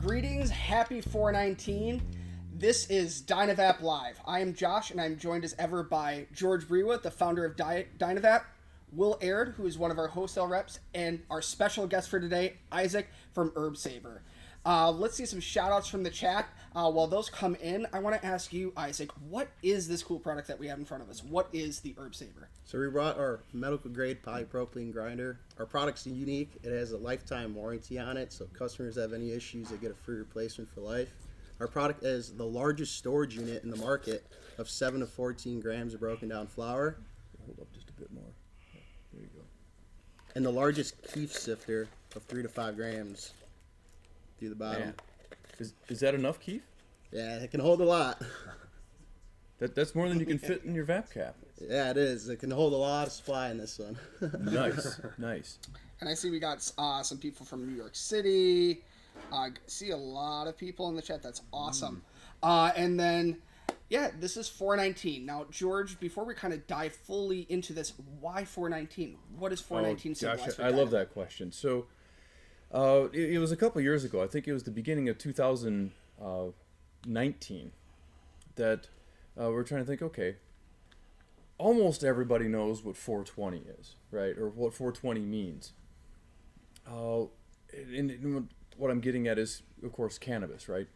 Greetings, happy 419. This is DynaVap Live. I am Josh, and I'm joined as ever by George Brewa, the founder of DynaVap, Will Aird, who is one of our wholesale reps, and our special guest for today, Isaac from Herb Saver. Let's see some shout-outs from the chat. While those come in, I want to ask you, Isaac, what is this cool product that we have in front of us? What is the Herb Saver? So we brought our medical-grade polypropylene grinder. Our product's unique. It has a lifetime warranty on it, so if customers have any issues, they get a free replacement for life. Our product is the largest storage unit in the market of 7 to 14 grams of broken down flour. Hold up just a bit more. There you go. And the largest keef sifter of 3 to 5 grams through the bottom. Man. Is that enough, Keith? Yeah, it can hold a lot. That's more than you can fit in your VAP cap. Yeah, it is. It can hold a lot of supply in this one. Nice, nice. And I see we got some people from New York City. See a lot of people in the chat. That's awesome. And then, yeah, this is 419. Now, George, before we kind of dive fully into this, why 419? What is 419 symbolize for I love DynaVap? that question. So, it was a couple years ago. I think it was the beginning of 2019 that we're trying to think, okay, almost everybody knows what 420 is, right? Or what 420 means. And what I'm getting at is, of course, cannabis, right?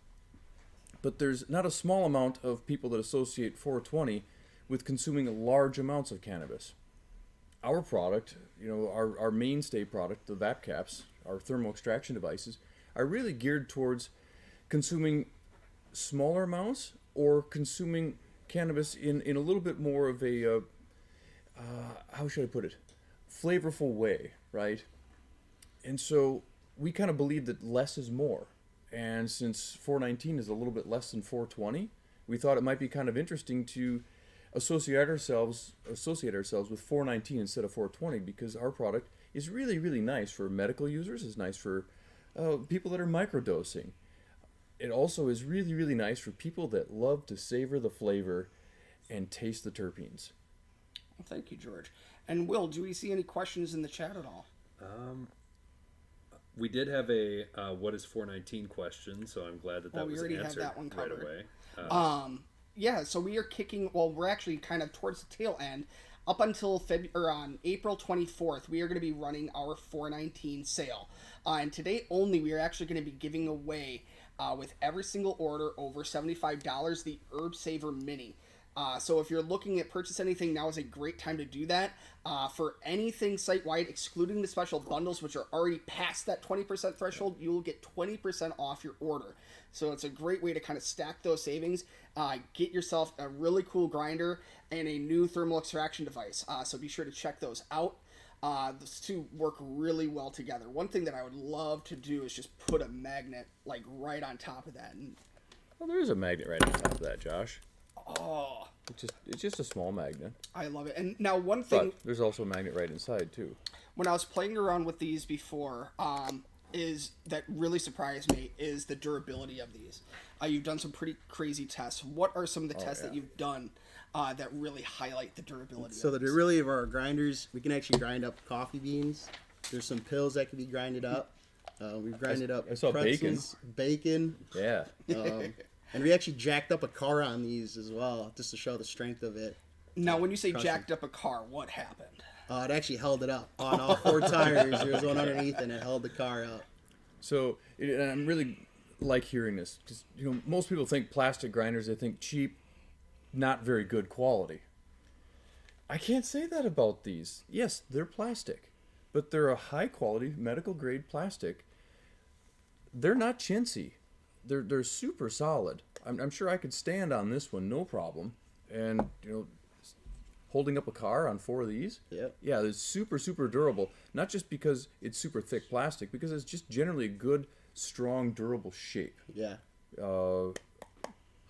But there's not a small amount of people that associate 420 with consuming large amounts of cannabis. Our product, our mainstay product, the VAP caps, our thermal extraction devices, are really geared towards consuming smaller amounts or consuming cannabis in a little bit more of a, how should I put it, flavorful way, right? And so we kind of believe that less is more. And since 419 is a little bit less than 420, we thought it might be kind of interesting to associate ourselves with 419 instead of 420, because our product is really, really nice for medical users. It's nice for people that are microdosing. It also is really, really nice for people that love to savor the flavor and taste the terpenes. Well, thank you, George. And Will, do we see any questions in the chat at all? We did have a what is 419 question, so I'm glad that we was already have answered that one right covered. away. Yeah, so we are we're actually kind of towards the tail end. Up until on April 24th, we are going to be running our 419 sale. And today only, we are actually going to be giving away, with every single order over $75, the Herb Saver Mini. So if you're looking at purchase anything, now is a great time to do that. For anything site-wide, excluding the special bundles, which are already past that 20% threshold, you will get 20% off your order. So it's a great way to kind of stack those savings, get yourself a really cool grinder and a new thermal extraction device. So be sure to check those out. Those two work really well together. One thing that I would love to do is just put a magnet like right on top of that. And Well, there is a magnet right on top of that, Josh. oh, It's just a small magnet. I love it. And now one thing, But there's also a magnet right inside, too. when I was playing around with these before, is that really surprised me is the durability of these. You've done some pretty crazy tests. What are some of the tests that you've done that really highlight the durability? So of the these? durability of our grinders, we can actually grind up coffee beans. There's some pills that can be grinded up. We've grinded up I saw pretzels, bacon. Yeah. And we actually jacked up a car on these as well, just to show the strength of it. Now, when you say jacked up a car, what happened? It actually held it up on all 4 tires. There was one underneath, and it held the car up. So, and I'm really like hearing this, because, most people think plastic grinders, they think cheap, not very good quality. I can't say that about these. Yes, they're plastic, but they're a high-quality, medical-grade plastic. They're not chintzy. They're super solid. I'm sure I could stand on this one, no problem. And, holding up a car on 4 of these, Yep. yeah, it's super, super durable. Not just because it's super thick plastic, because it's just generally a good, strong, durable shape. Yeah.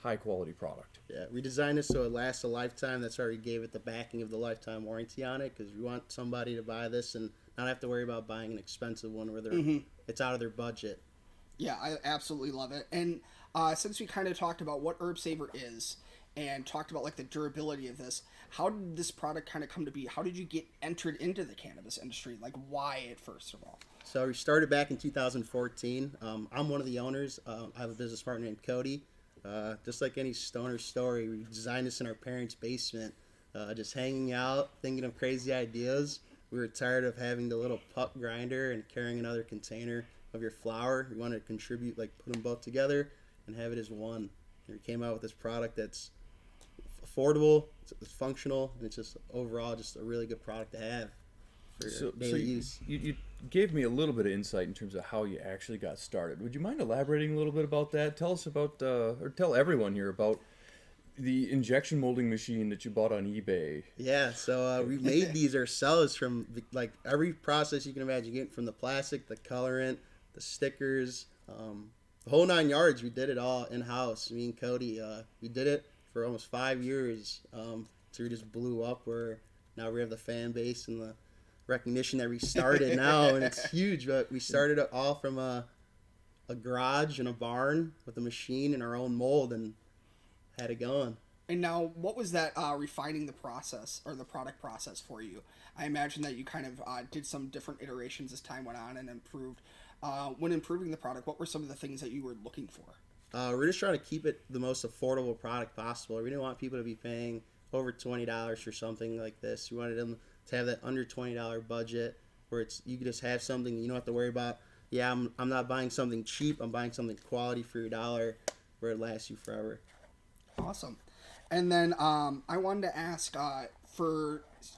High-quality product. Yeah, we designed this so it lasts a lifetime. That's why we gave it the backing of the lifetime warranty on it, because we want somebody to buy this and not have to worry about buying an expensive one where it's out of their budget. Yeah, I absolutely love it. And since we kind of talked about what Herb Saver is and talked about like the durability of this. How did this product kind of come to be? How did you get entered into the cannabis industry? Like, why at first of all? So we started back in 2014. I'm one of the owners. I have a business partner named Cody. Just like any stoner story, we designed this in our parents' basement, just hanging out, thinking of crazy ideas. We were tired of having the little puck grinder and carrying another container of your flour. We wanted to contribute, like put them both together and have it as one. And we came out with this product that's affordable, it's functional, and it's just overall just a really good product to have for daily use. You gave me a little bit of insight in terms of how you actually got started. Would you mind elaborating a little bit about that? Tell us about, or tell everyone here about the injection molding machine that you bought on eBay. Yeah, so we made these ourselves from like every process you can imagine, getting from the plastic, the colorant, the stickers, the whole 9 yards. We did it all in-house. Me and Cody, we did it for almost 5 years. So we just blew up where now we have the fan base and the recognition that we started now, and it's huge. But we started it all from a garage and a barn with a machine and our own mold, and had it going. And now, what was that refining the process or the product process for you? I imagine that you kind of did some different iterations as time went on and improved. When improving the product, what were some of the things that you were looking for? We're just trying to keep it the most affordable product possible. We didn't want people to be paying over $20 for something like this. We wanted them to have that under $20 budget where it's you can just have something you don't have to worry about. Yeah, I'm not buying something cheap. I'm buying something quality for your dollar where it lasts you forever. Awesome. And then I wanted to ask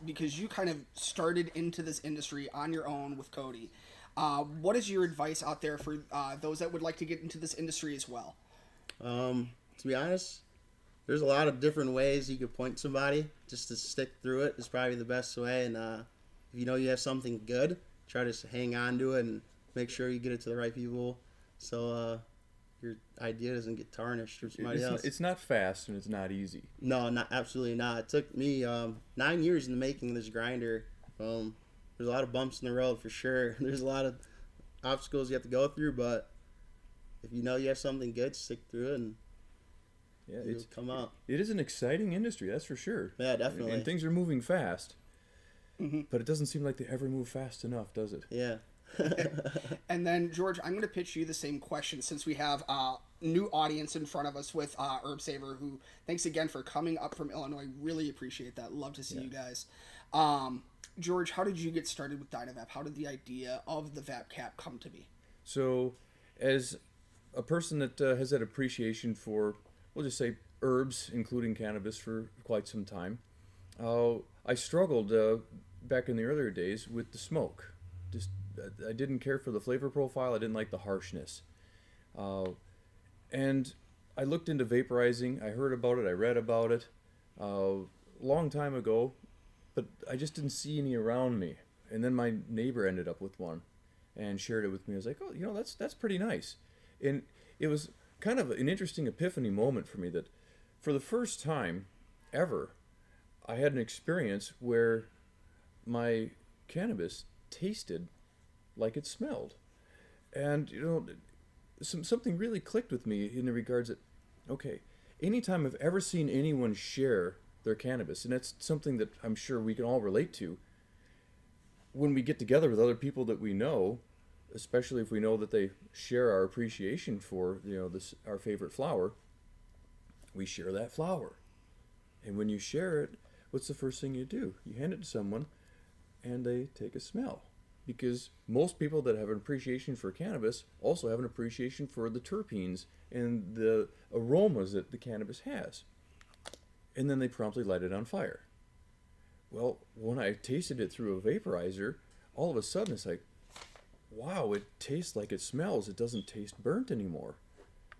because you kind of started into this industry on your own with Cody. What is your advice out there for those that would like to get into this industry as well? To be honest, there's a lot of different ways you could point somebody. Just to stick through it is probably the best way. And if you know you have something good, try to hang on to it and make sure you get it to the right people so your idea doesn't get tarnished for somebody else. It's not fast and it's not easy. No, absolutely not. It took me 9 years in the making of this grinder. There's a lot of bumps in the road for sure. There's a lot of obstacles you have to go through, but if you know you have something good, stick through it and it'll come up. It is an exciting industry, that's for sure. Yeah, definitely. And things are moving fast. Mm-hmm. But it doesn't seem like they ever move fast enough, does it? Yeah. And then, George, I'm going to pitch you the same question since we have a new audience in front of us with Herb Saver, who, thanks again for coming up from Illinois. Really appreciate that. Love to see you guys. George, how did you get started with DynaVap? How did the idea of the Vap Cap come to be? So, as a person that has had appreciation for, we'll just say, herbs, including cannabis, for quite some time, I struggled back in the earlier days with the smoke. Just I didn't care for the flavor profile. I didn't like the harshness. And I looked into vaporizing. I heard about it. I read about it long time ago, but I just didn't see any around me. And then my neighbor ended up with one and shared it with me. I was like, oh, that's pretty nice. And it was kind of an interesting epiphany moment for me that for the first time ever, I had an experience where my cannabis tasted like it smelled. And, something really clicked with me in the regards that, okay, anytime I've ever seen anyone share their cannabis, and that's something that I'm sure we can all relate to, when we get together with other people that we know, especially if we know that they share our appreciation for, our favorite flower, we share that flower. And when you share it, what's the first thing you do? You hand it to someone, and they take a smell. Because most people that have an appreciation for cannabis also have an appreciation for the terpenes and the aromas that the cannabis has. And then they promptly light it on fire. Well, when I tasted it through a vaporizer, all of a sudden it's like, wow, it tastes like it smells. It doesn't taste burnt anymore.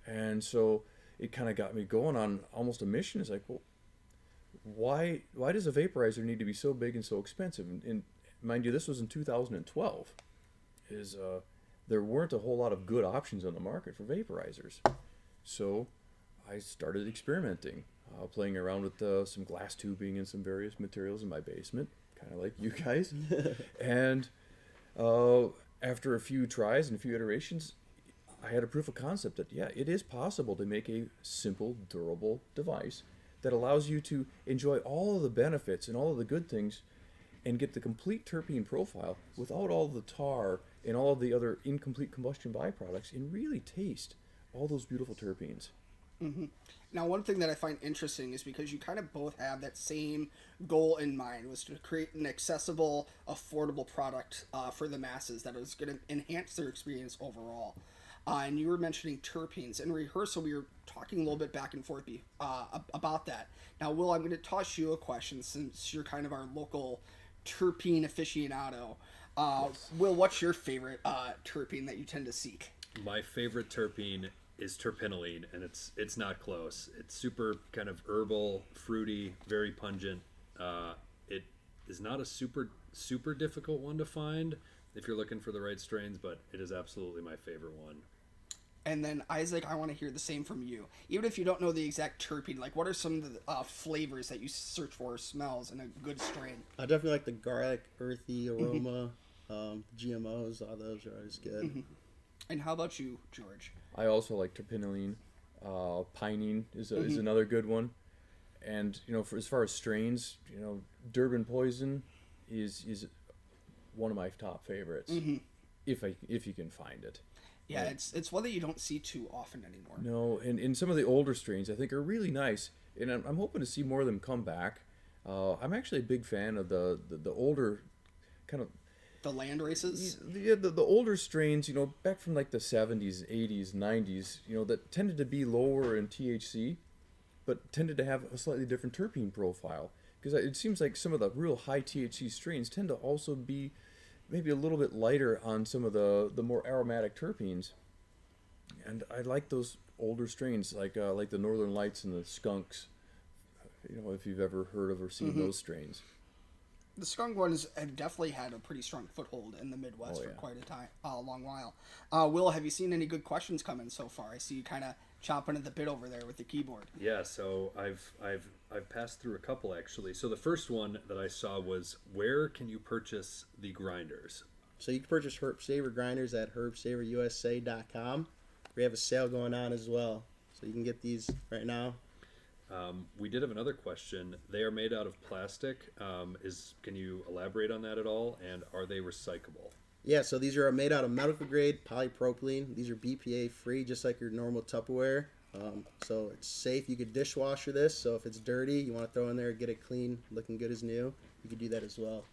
And so it kind of got me going on almost a mission. It's like, well, why does a vaporizer need to be so big and so expensive? And mind you, this was in 2012. There weren't a whole lot of good options on the market for vaporizers. So I started experimenting, playing around with some glass tubing and some various materials in my basement, kind of like you guys. And after a few tries and a few iterations, I had a proof of concept that, yeah, it is possible to make a simple, durable device that allows you to enjoy all of the benefits and all of the good things and get the complete terpene profile without all the tar and all of the other incomplete combustion byproducts and really taste all those beautiful terpenes. Now, one thing that I find interesting is because you kind of both have that same goal in mind, was to create an accessible, affordable product for the masses that is going to enhance their experience overall. And you were mentioning terpenes. In rehearsal, we were talking a little bit back and forth about that. Now, Will, I'm going to toss you a question since you're kind of our local terpene aficionado. Will, what's your favorite terpene that you tend to seek? My favorite terpene is terpinolene, and it's not close. It's super kind of herbal, fruity, very pungent. It is not a super difficult one to find if you're looking for the right strains, but it is absolutely my favorite one. And then Isaac, I want to hear the same from you. Even if you don't know the exact terpene, like what are some of the flavors that you search for, smells in a good strain? I definitely like the garlic, earthy aroma. GMOs, all those are always good. And how about you, George? I also like terpinolene. Pinene is another good one. And as far as strains, Durban Poison is one of my top favorites. If you can find it. Yeah, it's one that you don't see too often anymore. No, and some of the older strains I think are really nice, and I'm hoping to see more of them come back. I'm actually a big fan of the older kind of the land races. The older strains, back from like the 70s, 80s, 90s, that tended to be lower in THC, but tended to have a slightly different terpene profile. Because it seems like some of the real high THC strains tend to also be maybe a little bit lighter on some of the more aromatic terpenes. And I like those older strains, like the Northern Lights and the Skunks. If you've ever heard of or seen those strains. The skunk ones have definitely had a pretty strong foothold in the Midwest for quite a long while. Will, have you seen any good questions come in so far? I see you kind of chomping at the bit over there with the keyboard. Yeah, so I've passed through a couple actually. So the first one that I saw was, where can you purchase the grinders? So you can purchase Herb Saver grinders at herbsaverusa.com. We have a sale going on as well, so you can get these right now. We did have another question. They are made out of plastic. Can you elaborate on that at all? And are they recyclable? Yeah, so these are made out of medical grade polypropylene. These are BPA free, just like your normal Tupperware. So it's safe. You could dishwasher this. So if it's dirty, you want to throw in there, get it clean, looking good as new, you could do that as well.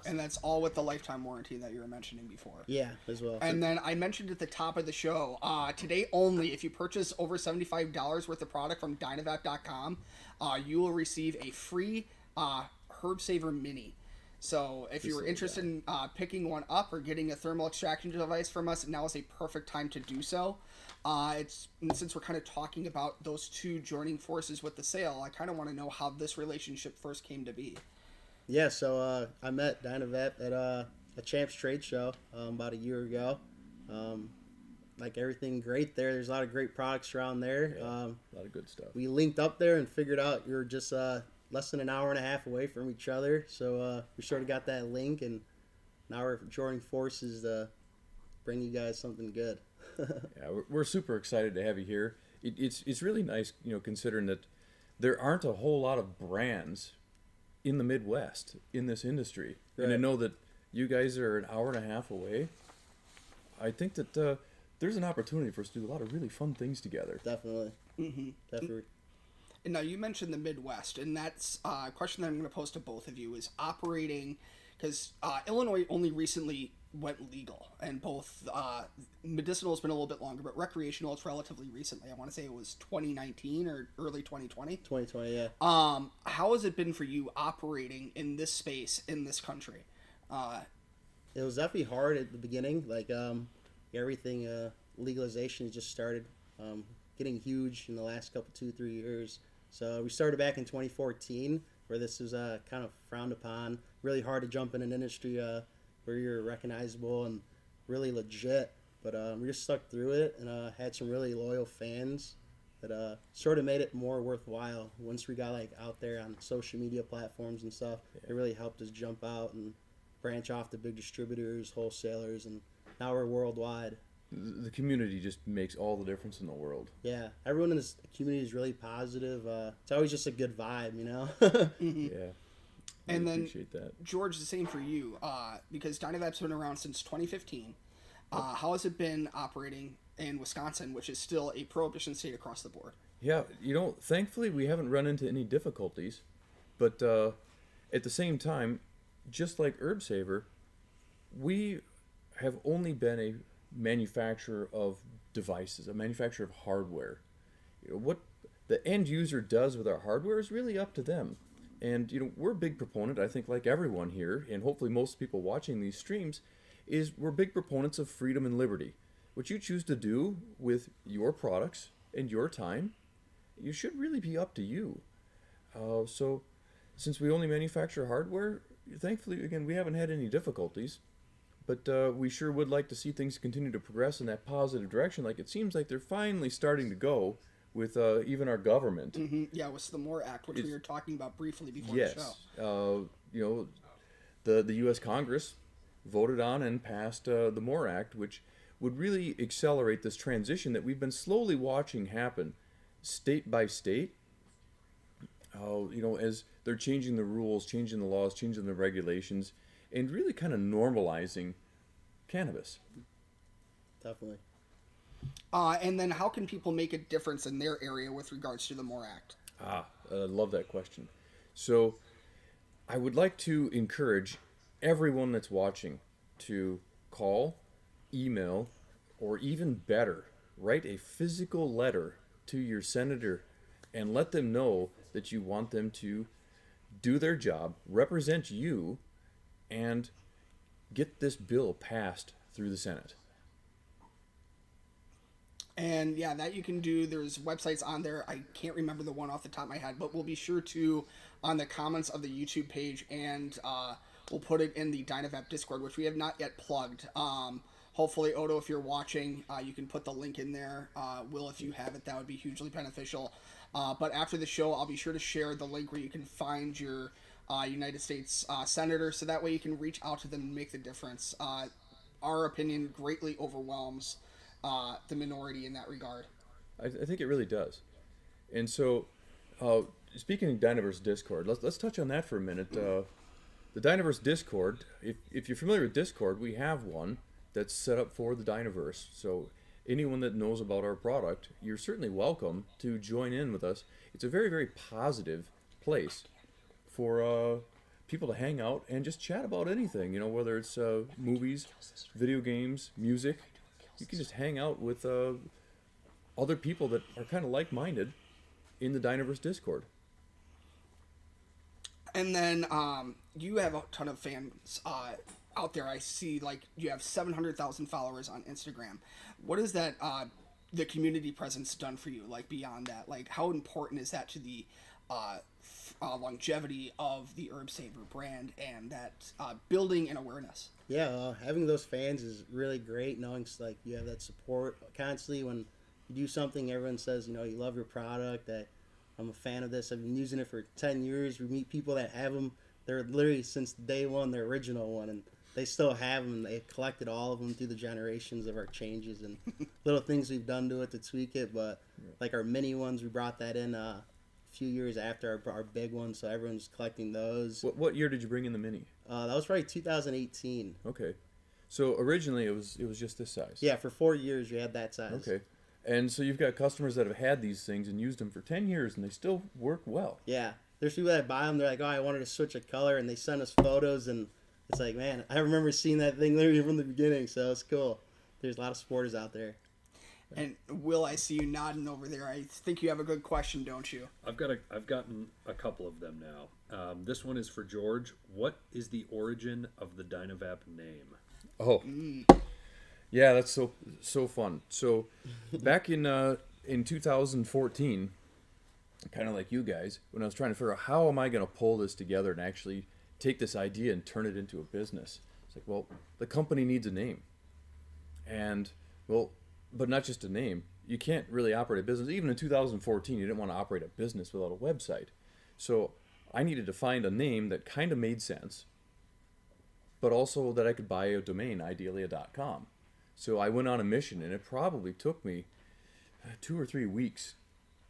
And that's all with the lifetime warranty that you were mentioning before. Yeah, as well. And then I mentioned at the top of the show, today only, if you purchase over $75 worth of product from DynaVap.com, you will receive a free Herb Saver Mini. So if you're interested in picking one up or getting a thermal extraction device from us, now is a perfect time to do so. Since we're kind of talking about those two joining forces with the sale, I kind of want to know how this relationship first came to be. Yeah, so I met DynaVap at a Champs trade show about a year ago. Like everything great there. There's a lot of great products around there. Yeah, a lot of good stuff. We linked up there and figured out you're just less than an hour and a half away from each other. So we sort of got that link, and now we're joining forces to bring you guys something good. Yeah, we're super excited to have you here. It's really nice, considering that there aren't a whole lot of brands in the Midwest in this industry. Right. And I know that you guys are an hour and a half away. I think that there's an opportunity for us to do a lot of really fun things together. Definitely. Definitely. And now you mentioned the Midwest, and that's a question that I'm going to pose to both of you, is operating, because Illinois only recently went legal, and both medicinal has been a little bit longer, but recreational it's relatively recently. I want to say it was 2019 or early 2020. 2020, yeah. How has it been for you operating in this space in this country? It was definitely hard at the beginning. Like everything, legalization just started getting huge in the last couple 2-3 years. So we started back in 2014, where this was kind of frowned upon. Really hard to jump in an industry where you're recognizable and really legit. But we just stuck through it and had some really loyal fans that sort of made it more worthwhile. Once we got out there on social media platforms and stuff, it really helped us jump out and branch off to big distributors, wholesalers, and now we're worldwide. the community just makes all the difference in the world. Yeah, everyone in this community is really positive. It's always just a good vibe, you know? Yeah. And then, appreciate that. George, the same for you, because DynaVap's been around since 2015. How has it been operating in Wisconsin, which is still a prohibition state across the board? Yeah, thankfully we haven't run into any difficulties, but at the same time, just like Herb Saver, we have only been a manufacturer of devices, a manufacturer of hardware. What the end user does with our hardware is really up to them. And we're a big proponent, I think, like everyone here, and hopefully most people watching these streams, is we're big proponents of freedom and liberty. What you choose to do with your products and your time, you should really be up to you. So since we only manufacture hardware, thankfully, again, we haven't had any difficulties. But we sure would like to see things continue to progress in that positive direction, like it seems like they're finally starting to go with even our government. Mm-hmm. Yeah, with the MORE Act, which we were talking about briefly before yes, the show. The U.S. Congress voted on and passed the MORE Act, which would really accelerate this transition that we've been slowly watching happen, state by state. As they're changing the rules, changing the laws, changing the regulations, and really kind of normalizing cannabis. Definitely. And then how can people make a difference in their area with regards to the MORE Act? I love that question. So I would like to encourage everyone that's watching to call, email, or even better, write a physical letter to your senator and let them know that you want them to do their job, represent you, and get this bill passed through the Senate. And yeah, that you can do. There's websites on there. I can't remember the one off the top of my head, but we'll be sure to on the comments of the YouTube page, and we'll put it in the DynaVap Discord, which we have not yet plugged. Hopefully, Odo, if you're watching, you can put the link in there. Will, if you have it, that would be hugely beneficial. But after the show, I'll be sure to share the link where you can find your United States senator, so that way you can reach out to them and make the difference. Our opinion greatly overwhelms the minority in that regard. I think it really does. And so, speaking of Dynaverse Discord, let's touch on that for a minute. The Dynaverse Discord, if you're familiar with Discord, we have one that's set up for the Dynaverse. So anyone that knows about our product, you're certainly welcome to join in with us. It's a very, very positive place for people to hang out and just chat about anything, whether it's movies, video games, music. You can just hang out with other people that are kind of like-minded in the Dynaverse Discord. And then you have a ton of fans out there. I see, you have 700,000 followers on Instagram. What has that the community presence done for you? Beyond that, how important is that to the longevity of the Herb Saver brand and that building and awareness? Yeah, having those fans is really great, knowing you have that support constantly. When you do something, everyone says, you love your product, that I'm a fan of this, I've been using it for 10 years. We meet people that have them, they're literally since day one, the original one, and they still have them. They collected all of them through the generations of our changes and little things we've done to it to tweak it. But our mini ones, we brought that in a few years after our big ones, so everyone's collecting those. What year did you bring in the mini? That was probably 2018. Okay, so originally it was just this size. Yeah, for 4 years we had that size. Okay, and so you've got customers that have had these things and used them for 10 years and they still work well. Yeah, there's people that buy them. They're like, oh, I wanted to switch a color, and they send us photos, and it's like, man, I remember seeing that thing literally from the beginning. So it's cool. There's a lot of supporters out there. And Will, I see you nodding over there. I think you have a good question, don't you? I've gotten a couple of them now. This one is for George. What is the origin of the DynaVap name? Oh, yeah, that's so fun. So back in 2014, kind of like you guys, when I was trying to figure out how am I going to pull this together and actually take this idea and turn it into a business, it's like, well, the company needs a name, and but not just a name. You can't really operate a business. Even in 2014, you didn't want to operate a business without a website. So I needed to find a name that kind of made sense, but also that I could buy a domain, ideally a .com. So I went on a mission, and it probably took me 2 or 3 weeks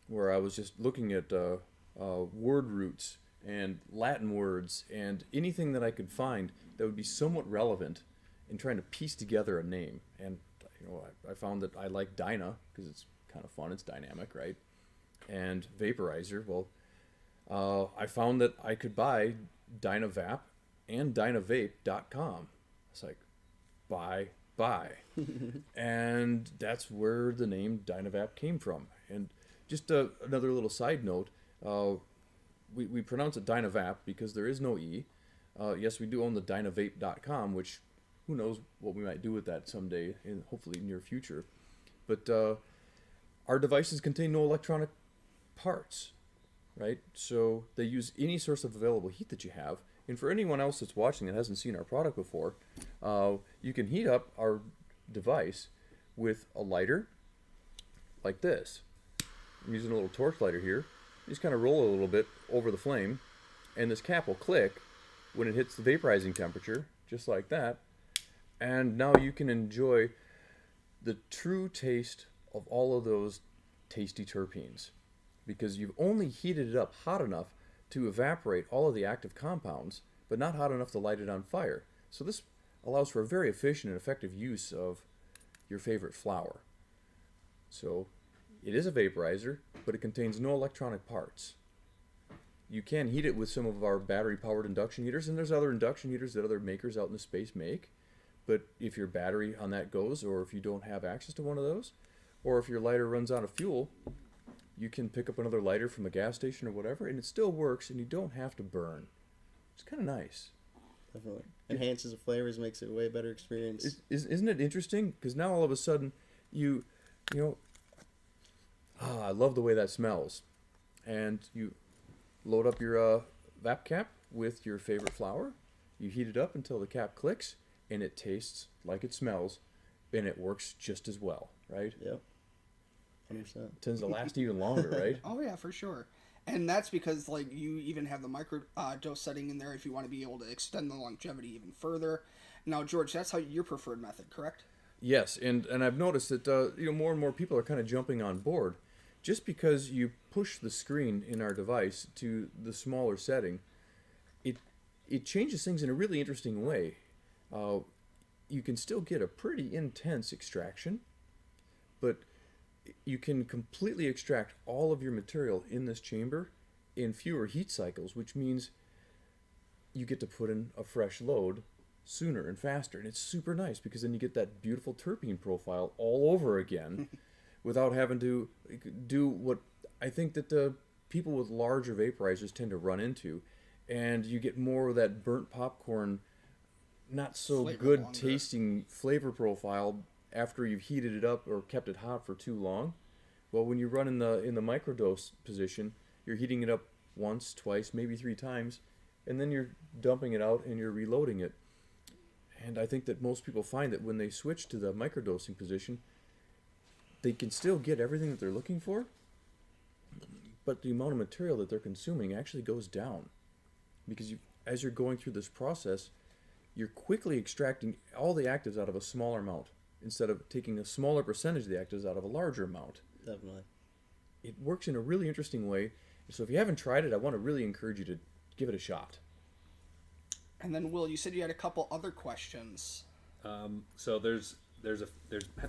where I was just looking at word roots and Latin words and anything that I could find that would be somewhat relevant in trying to piece together a name. And I found that I like Dyna because it's kind of fun, it's dynamic, right? And Vaporizer, well, I found that I could buy DynaVap and DynaVape.com. It's like, buy. And that's where the name DynaVap came from. And just another little side note, we pronounce it DynaVap because there is no E. Yes, we do own the DynaVape.com, which who knows what we might do with that someday, in hopefully near future. But our devices contain no electronic parts, right? So they use any source of available heat that you have. And for anyone else that's watching that hasn't seen our product before, you can heat up our device with a lighter like this. I'm using a little torch lighter here. You just kind of roll it a little bit over the flame, and this cap will click when it hits the vaporizing temperature, just like that. And now you can enjoy the true taste of all of those tasty terpenes, because you've only heated it up hot enough to evaporate all of the active compounds, but not hot enough to light it on fire. So this allows for a very efficient and effective use of your favorite flower. So it is a vaporizer, but it contains no electronic parts. You can heat it with some of our battery-powered induction heaters, and there's other induction heaters that other makers out in the space make. But if your battery on that goes, or if you don't have access to one of those, or if your lighter runs out of fuel, you can pick up another lighter from a gas station or whatever, and it still works, and you don't have to burn. It's kind of nice. Definitely. Enhances the flavors, makes it a way better experience. Isn't it interesting? Because now all of a sudden, I love the way that smells. And you load up your vap cap with your favorite flower. You heat it up until the cap clicks, and it tastes like it smells, and it works just as well, right? Yep. 100%. Tends to last even longer, right? Oh yeah, for sure. And that's because like you even have the micro dose setting in there if you want to be able to extend the longevity even further. Now, George, that's how your preferred method, correct? Yes, and I've noticed that more and more people are kind of jumping on board. Just because you push the screen in our device to the smaller setting, it changes things in a really interesting way. You can still get a pretty intense extraction, but you can completely extract all of your material in this chamber in fewer heat cycles, which means you get to put in a fresh load sooner and faster. And it's super nice because then you get that beautiful terpene profile all over again without having to do what I think that the people with larger vaporizers tend to run into. And you get more of that burnt popcorn, not so Flavor good longer. tasting flavor profile after you've heated it up or kept it hot for too long. Well, when you run in the microdose position, you're heating it up once, twice, maybe 3 times, and then you're dumping it out and you're reloading it. And I think that most people find that when they switch to the microdosing position, they can still get everything that they're looking for, but the amount of material that they're consuming actually goes down. Because as you're going through this process, you're quickly extracting all the actives out of a smaller amount, instead of taking a smaller percentage of the actives out of a larger amount. Definitely. It works in a really interesting way. So if you haven't tried it, I want to really encourage you to give it a shot. And then, Will, you said you had a couple other questions. So there's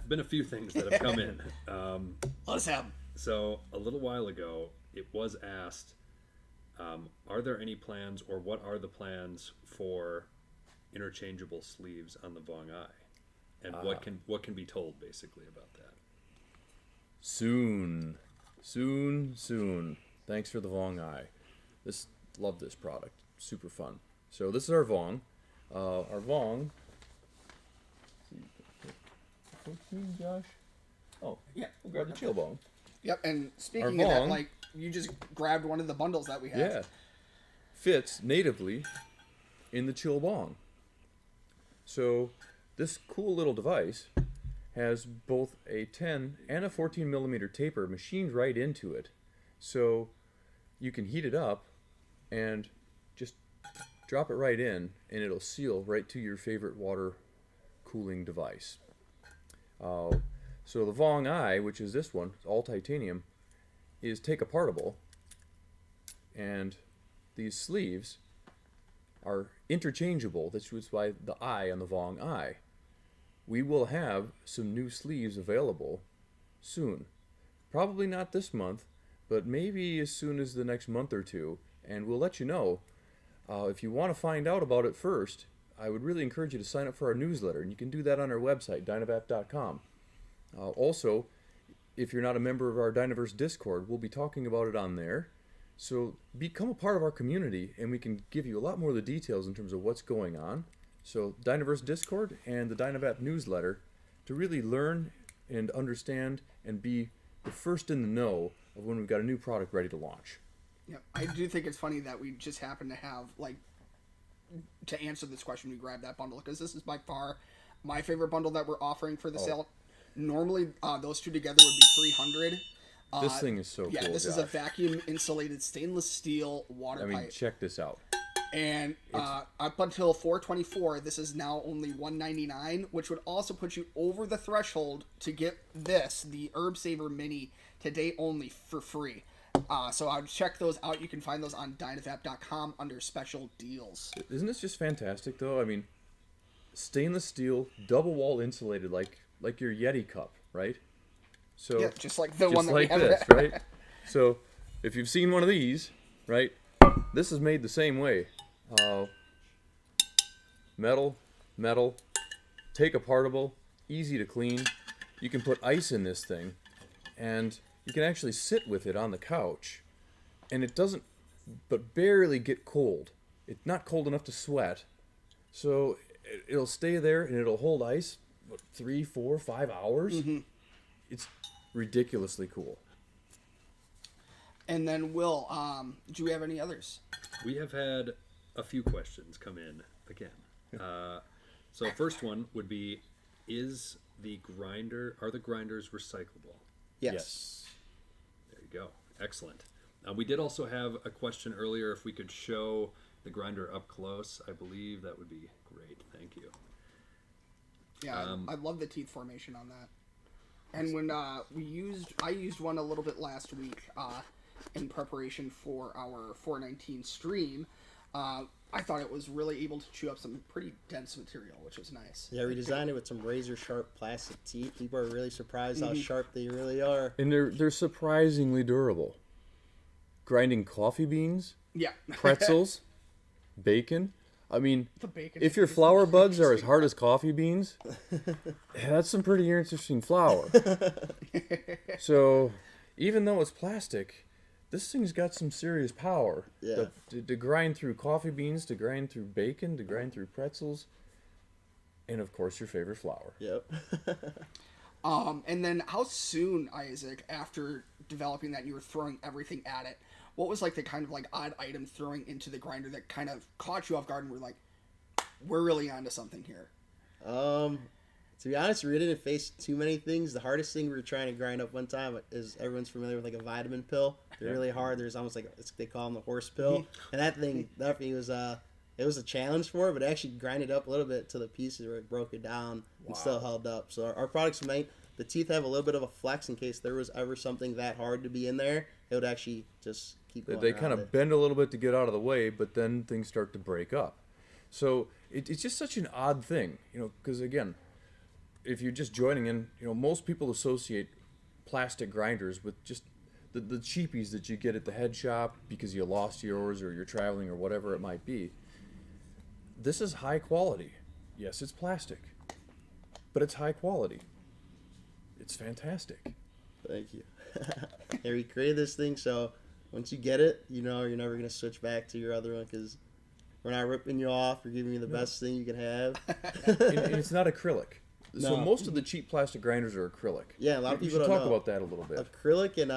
been a few things that have come in. Let's have. So a little while ago, it was asked, are there any plans, or what are the plans for interchangeable sleeves on the Vong Eye, and what can be told basically about that? Soon. Thanks for the Vong Eye. Love this product. Super fun. So this is our Vong. Our Vong. Josh. Oh Yeah. we'll grab the chill bong. Yep. And speaking Our of that, Vong- like you just grabbed one of the bundles that we have. Yeah. Fits natively in the chill bong. So this cool little device has both a 10 and a 14 millimeter taper machined right into it. So you can heat it up and just drop it right in, and it'll seal right to your favorite water cooling device. So the Vong I, which is this one, all titanium, is take apartable, and these sleeves are interchangeable. That's why the I on the Vong I. We will have some new sleeves available soon. Probably not this month, but maybe as soon as the next month or two, and we'll let you know. If you want to find out about it first, I would really encourage you to sign up for our newsletter, and you can do that on our website, dynavap.com. Also, if you're not a member of our Dynaverse Discord, we'll be talking about it on there. So become a part of our community, and we can give you a lot more of the details in terms of what's going on. So Dynaverse Discord and the DynaVap newsletter to really learn and understand and be the first in the know of when we've got a new product ready to launch. Yeah, I do think it's funny that we just happen to have, like, to answer this question, we grabbed that bundle, because this is by far my favorite bundle that we're offering for the sale. Normally, those two together would be $300. This thing is so cool. Yeah, this is a vacuum insulated stainless steel water pipe. Check this out. And up until 4/24, this is now only $199, which would also put you over the threshold to get this, the Herb Saver Mini, today only for free. So I would check those out. You can find those on dynavap.com under special deals. Isn't this just fantastic, though? I mean, stainless steel, double wall insulated, like your Yeti cup, right? So Yeah, just like the just one that like we have. this, right? So if you've seen one of these, right, this is made the same way. Metal, take apartable, easy to clean. You can put ice in this thing, and you can actually sit with it on the couch, and it doesn't but barely get cold. It's not cold enough to sweat, so it'll stay there, and it'll hold ice, 3, 4, 5 hours. Mm-hmm. It's ridiculously cool. And then, Will, do we have any others? We have had a few questions come in again. So first one would be, are the grinders recyclable? Yes. There you go. Excellent. We did also have a question earlier if we could show the grinder up close. I believe that would be great. Thank you. Yeah, I love the teeth formation on that. And when I used one a little bit last week in preparation for our 419 stream. I thought it was really able to chew up some pretty dense material, which was nice. Yeah, we designed it with some razor sharp plastic teeth. People are really surprised how sharp they really are. And they're surprisingly durable. Grinding coffee beans, Yeah. pretzels, bacon. I mean, The bacon if your is flour buds are as hard as coffee beans, that's some pretty interesting flour. So, even though it's plastic, this thing's got some serious power. Yeah. To grind through coffee beans, to grind through bacon, to grind through pretzels, and of course your favorite flour. Yep. And then how soon, Isaac, after developing that, you were throwing everything at it? What was like the kind of like odd item throwing into the grinder that kind of caught you off guard and were like, we're really onto something here? To be honest, we didn't face too many things. The hardest thing we were trying to grind up one time is, everyone's familiar with like a vitamin pill. They're really hard. There's almost like they call them the horse pill, and that thing was it was a challenge for it, but it actually grinded up a little bit to the pieces where it broke it down and still held up. So our products made the teeth have a little bit of a flex in case there was ever something that hard to be in there. It would actually just keep going. They kind of bend a little bit to get out of the way, but then things start to break up. So it's just such an odd thing, because again, if you're just joining in, most people associate plastic grinders with just the cheapies that you get at the head shop because you lost yours or you're traveling or whatever it might be. This is high quality. Yes, it's plastic, but it's high quality. It's fantastic. Thank you. Yeah, we created this thing, so once you get it, you're never going to switch back to your other one because we're not ripping you off. We're giving you the best thing you can have. And it's not acrylic. So No. most of the cheap plastic grinders are acrylic. Yeah, a lot of We people should don't talk know. about that a little bit. Acrylic and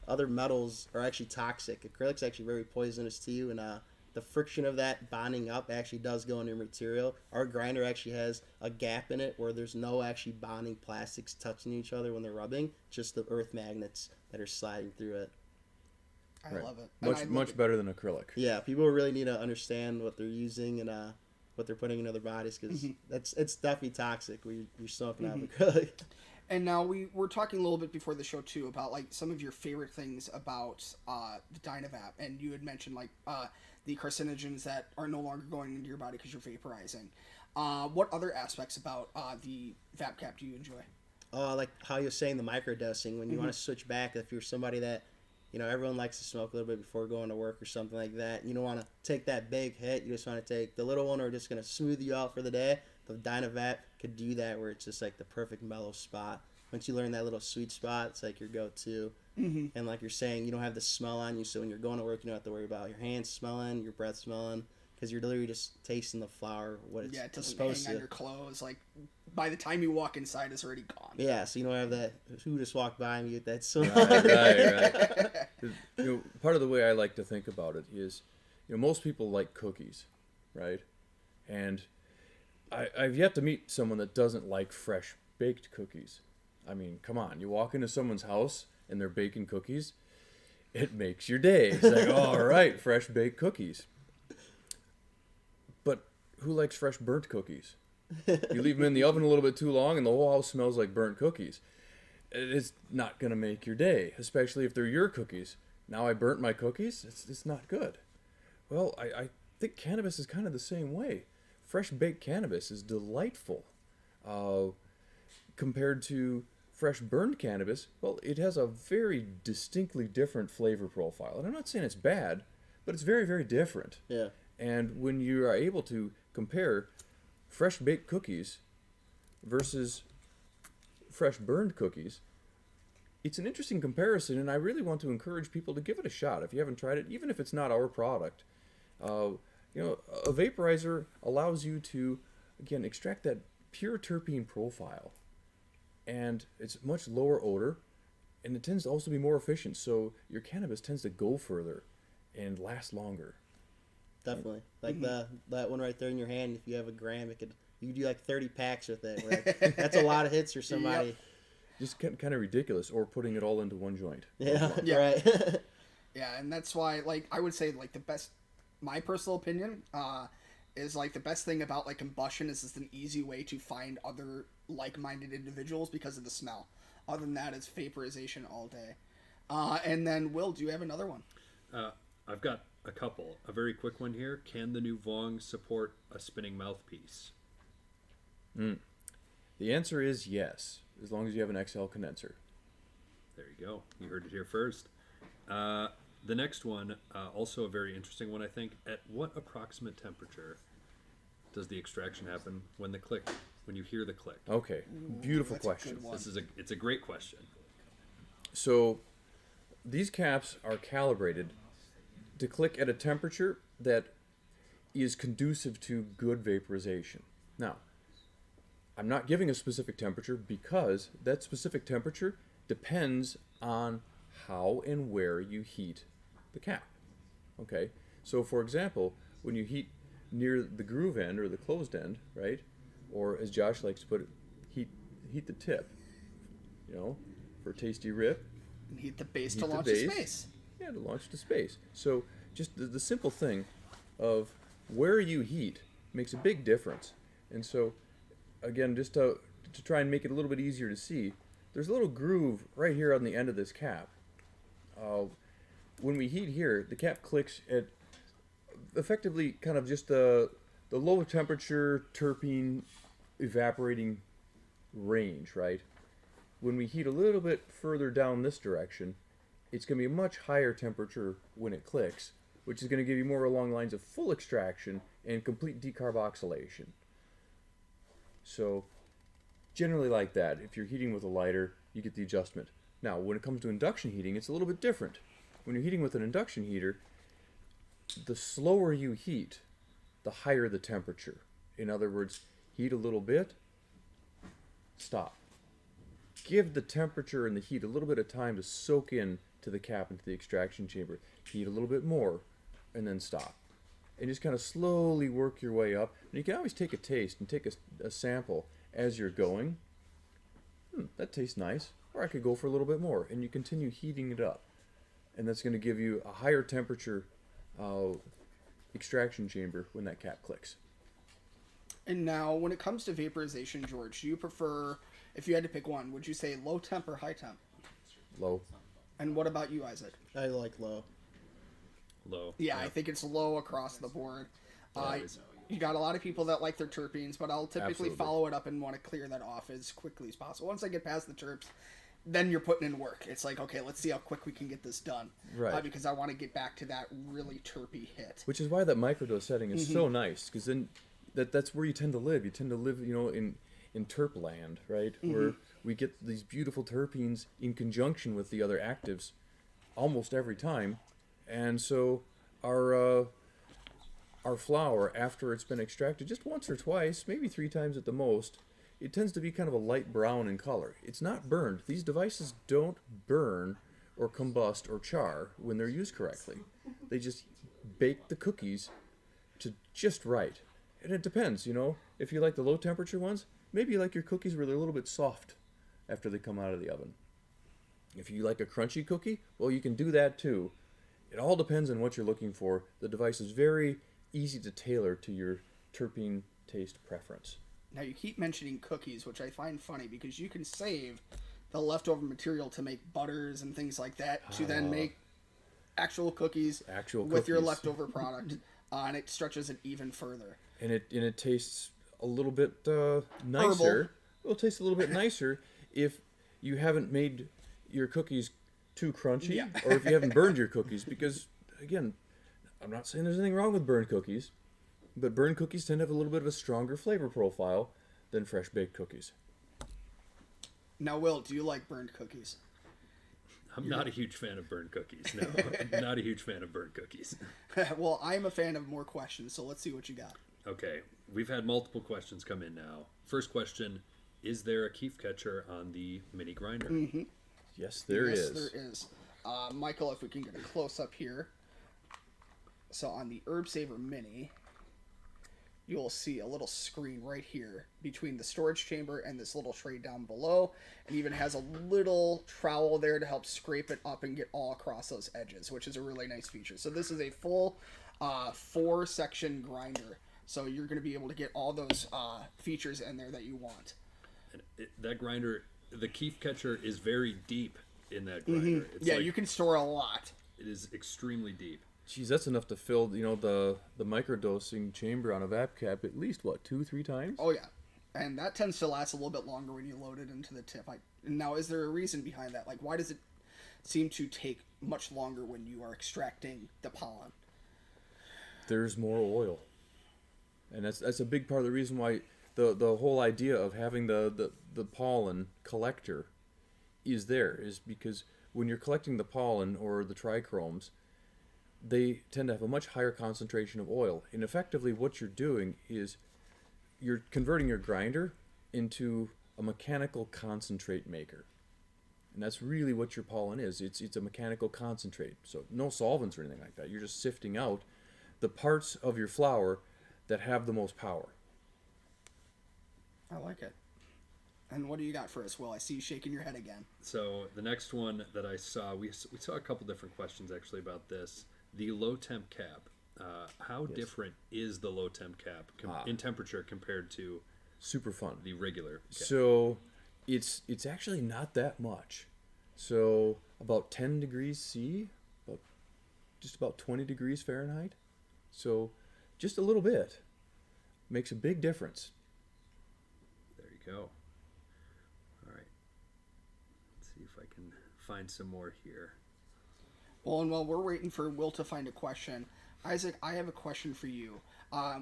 other metals are actually toxic. Acrylic's actually very poisonous to you, and the friction of that bonding up actually does go into your material. Our grinder actually has a gap in it where there's no actually bonding plastics touching each other when they're rubbing, just the earth magnets that are sliding through it. I love it. And I love Much it. better than acrylic. Yeah, people really need to understand what they're using, and what they're putting into their bodies, because it's definitely toxic when you're smoking out of acrylic. And now we were talking a little bit before the show too about like some of your favorite things about the DynaVap, and you had mentioned like the carcinogens that are no longer going into your body because you're vaporizing. What other aspects about the Vap Cap do you enjoy? Like how you're saying the microdosing, when you want to switch back, if you're somebody that, you know, everyone likes to smoke a little bit before going to work or something like that. You don't want to take that big hit. You just want to take the little one, or just going to smooth you out for the day. The DynaVap could do that, where it's just like the perfect mellow spot. Once you learn that little sweet spot, it's like your go-to. And like you're saying, you don't have the smell on you, so when you're going to work, you don't have to worry about your hands smelling, your breath smelling, because you're literally just tasting the flower, what it's It doesn't supposed hang to. on your clothes. Like by the time you walk inside, it's already gone. Yeah, so you don't have that, who just walked by me with that smell. Right. You know, part of the way I like to think about it is, you know, most people like cookies, right? And I've yet to meet someone that doesn't like fresh baked cookies. I mean, come on, you walk into someone's house and they're baking cookies, it makes your day. It's like, all right, fresh baked cookies. But who likes fresh burnt cookies? You leave them in the oven a little bit too long and the whole house smells like burnt cookies. It's not going to make your day, especially if they're your cookies. Now I burnt my cookies, it's not good. Well, I think cannabis is kind of the same way. Fresh baked cannabis is delightful. Compared to fresh burned cannabis, well, it has a very distinctly different flavor profile. And I'm not saying it's bad, but it's very, very different. Yeah. And when you are able to compare fresh baked cookies versus fresh burned cookies, it's an interesting comparison, and I really want to encourage people to give it a shot if you haven't tried it, even if it's not our product. You know, a vaporizer allows you to, again, extract that pure terpene profile, and it's much lower odor, and it tends to also be more efficient, so your cannabis tends to go further and last longer. Definitely. Like that one right there in your hand, if you have a gram, you could do like 30 packs with it. Like, that's a lot of hits for somebody. Just kind of ridiculous, or putting it all into one joint. Yeah, right. Yeah, and that's why, like, I would say, like, the best, my personal opinion, is, like, the best thing about, like, combustion is it's an easy way to find other like-minded individuals because of the smell. Other than that, it's vaporization all day. And then, Will, do you have another one? I've got a couple. A very quick one here. Can the new Vong support a spinning mouthpiece? The answer is yes, as long as you have an XL condenser. There you go. You heard it here first. The next one, also a very interesting one, I think. At what approximate temperature does the extraction happen when you hear the click? Okay, beautiful that's a question. good one. It's a great question. So these caps are calibrated to click at a temperature that is conducive to good vaporization. Now, I'm not giving a specific temperature because that specific temperature depends on how and where you heat the cap. Okay, so for example, when you heat near the groove end or the closed end, right, or as Josh likes to put it, heat the tip, you know, for a tasty rip. And heat the base Heat to the launch base. to space. Yeah, to launch to space. So just the simple thing of where you heat makes a big difference. And so, again, just to try and make it a little bit easier to see, there's a little groove right here on the end of this cap. When we heat here, the cap clicks at effectively kind of just the low temperature terpene evaporating range, right? When we heat a little bit further down this direction, it's going to be a much higher temperature when it clicks, which is going to give you more along the lines of full extraction and complete decarboxylation. So generally like that, if you're heating with a lighter, you get the adjustment. Now, when it comes to induction heating, it's a little bit different. When you're heating with an induction heater, the slower you heat, the higher the temperature. In other words, heat a little bit, stop. Give the temperature and the heat a little bit of time to soak in to the cap into the extraction chamber. Heat a little bit more, and then stop. And just kind of slowly work your way up. And you can always take a taste and take a sample as you're going. That tastes nice. Or I could go for a little bit more. And you continue heating it up. And that's going to give you a higher temperature extraction chamber when that cap clicks. And now, when it comes to vaporization, George, do you prefer, if you had to pick one, would you say low temp or high temp? Low. And what about you, Isaac? I like low. Low. Yeah, I think it's low across the board. Always. You got a lot of people that like their terpenes, but I'll typically Absolutely. follow it up and want to clear that off as quickly as possible. Once I get past the terps, then you're putting in work. It's like, okay, let's see how quick we can get this done. Right. Because I want to get back to that really terpy hit. Which is why that microdose setting is so nice, because then that's where you tend to live. You tend to live, in terp land, right? Where we get these beautiful terpenes in conjunction with the other actives almost every time. And so our flower, after it's been extracted just once or twice, maybe 3 times at the most, it tends to be kind of a light brown in color. It's not burned. These devices don't burn or combust or char when they're used correctly. They just bake the cookies to just right. And it depends, if you like the low temperature ones, maybe you like your cookies where they're a little bit soft after they come out of the oven. If you like a crunchy cookie, well, you can do that too. It all depends on what you're looking for. The device is very easy to tailor to your terpene taste preference. Now, you keep mentioning cookies, which I find funny because you can save the leftover material to make butters and things like that to then make actual cookies with your leftover product, and it stretches it even further. And it tastes a little bit nicer. Herbal. Well, it tastes a little bit nicer if you haven't made your cookies too crunchy, Yeah. or if you haven't burned your cookies. Because, again, I'm not saying there's anything wrong with burned cookies, but burned cookies tend to have a little bit of a stronger flavor profile than fresh baked cookies. Now, Will, do you like burned cookies? I'm not a huge fan of burnt cookies. No, I'm not a huge fan of burnt cookies. Well, I'm a fan of more questions, so let's see what you got. Okay, we've had multiple questions come in now. First question, is there a keef catcher on the mini grinder? Yes, there is. Yes, there is. Michael, if we can get a close-up here. So on the Herb Saver Mini, you'll see a little screen right here between the storage chamber and this little tray down below. It even has a little trowel there to help scrape it up and get all across those edges, which is a really nice feature. So this is a full 4-section grinder. So you're going to be able to get all those features in there that you want. And that grinder, the keef catcher is very deep in that grinder. It's Yeah, like- you can store a lot. It is extremely deep. Geez, that's enough to fill, the microdosing chamber on a vap cap at least, 2-3 times? Oh, yeah. And that tends to last a little bit longer when you load it into the tip. Now, is there a reason behind that? Like, why does it seem to take much longer when you are extracting the pollen? There's more oil. And that's a big part of the reason why the whole idea of having the pollen collector is because when you're collecting the pollen or the trichromes, they tend to have a much higher concentration of oil. And effectively what you're doing is you're converting your grinder into a mechanical concentrate maker. And that's really what your pollen is. It's a mechanical concentrate. So no solvents or anything like that. You're just sifting out the parts of your flower that have the most power. I like it. And what do you got for us, Will? I see you shaking your head again. So the next one that I saw, we saw a couple different questions actually about this. The low temp cap. How different is the low temp cap in temperature compared to Super fun. the regular cap? So it's actually not that much. So about 10 degrees C, just about 20 degrees Fahrenheit. So just a little bit makes a big difference. There you go. All right. Let's see if I can find some more here. Well, and while we're waiting for Will to find a question, Isaac, I have a question for you.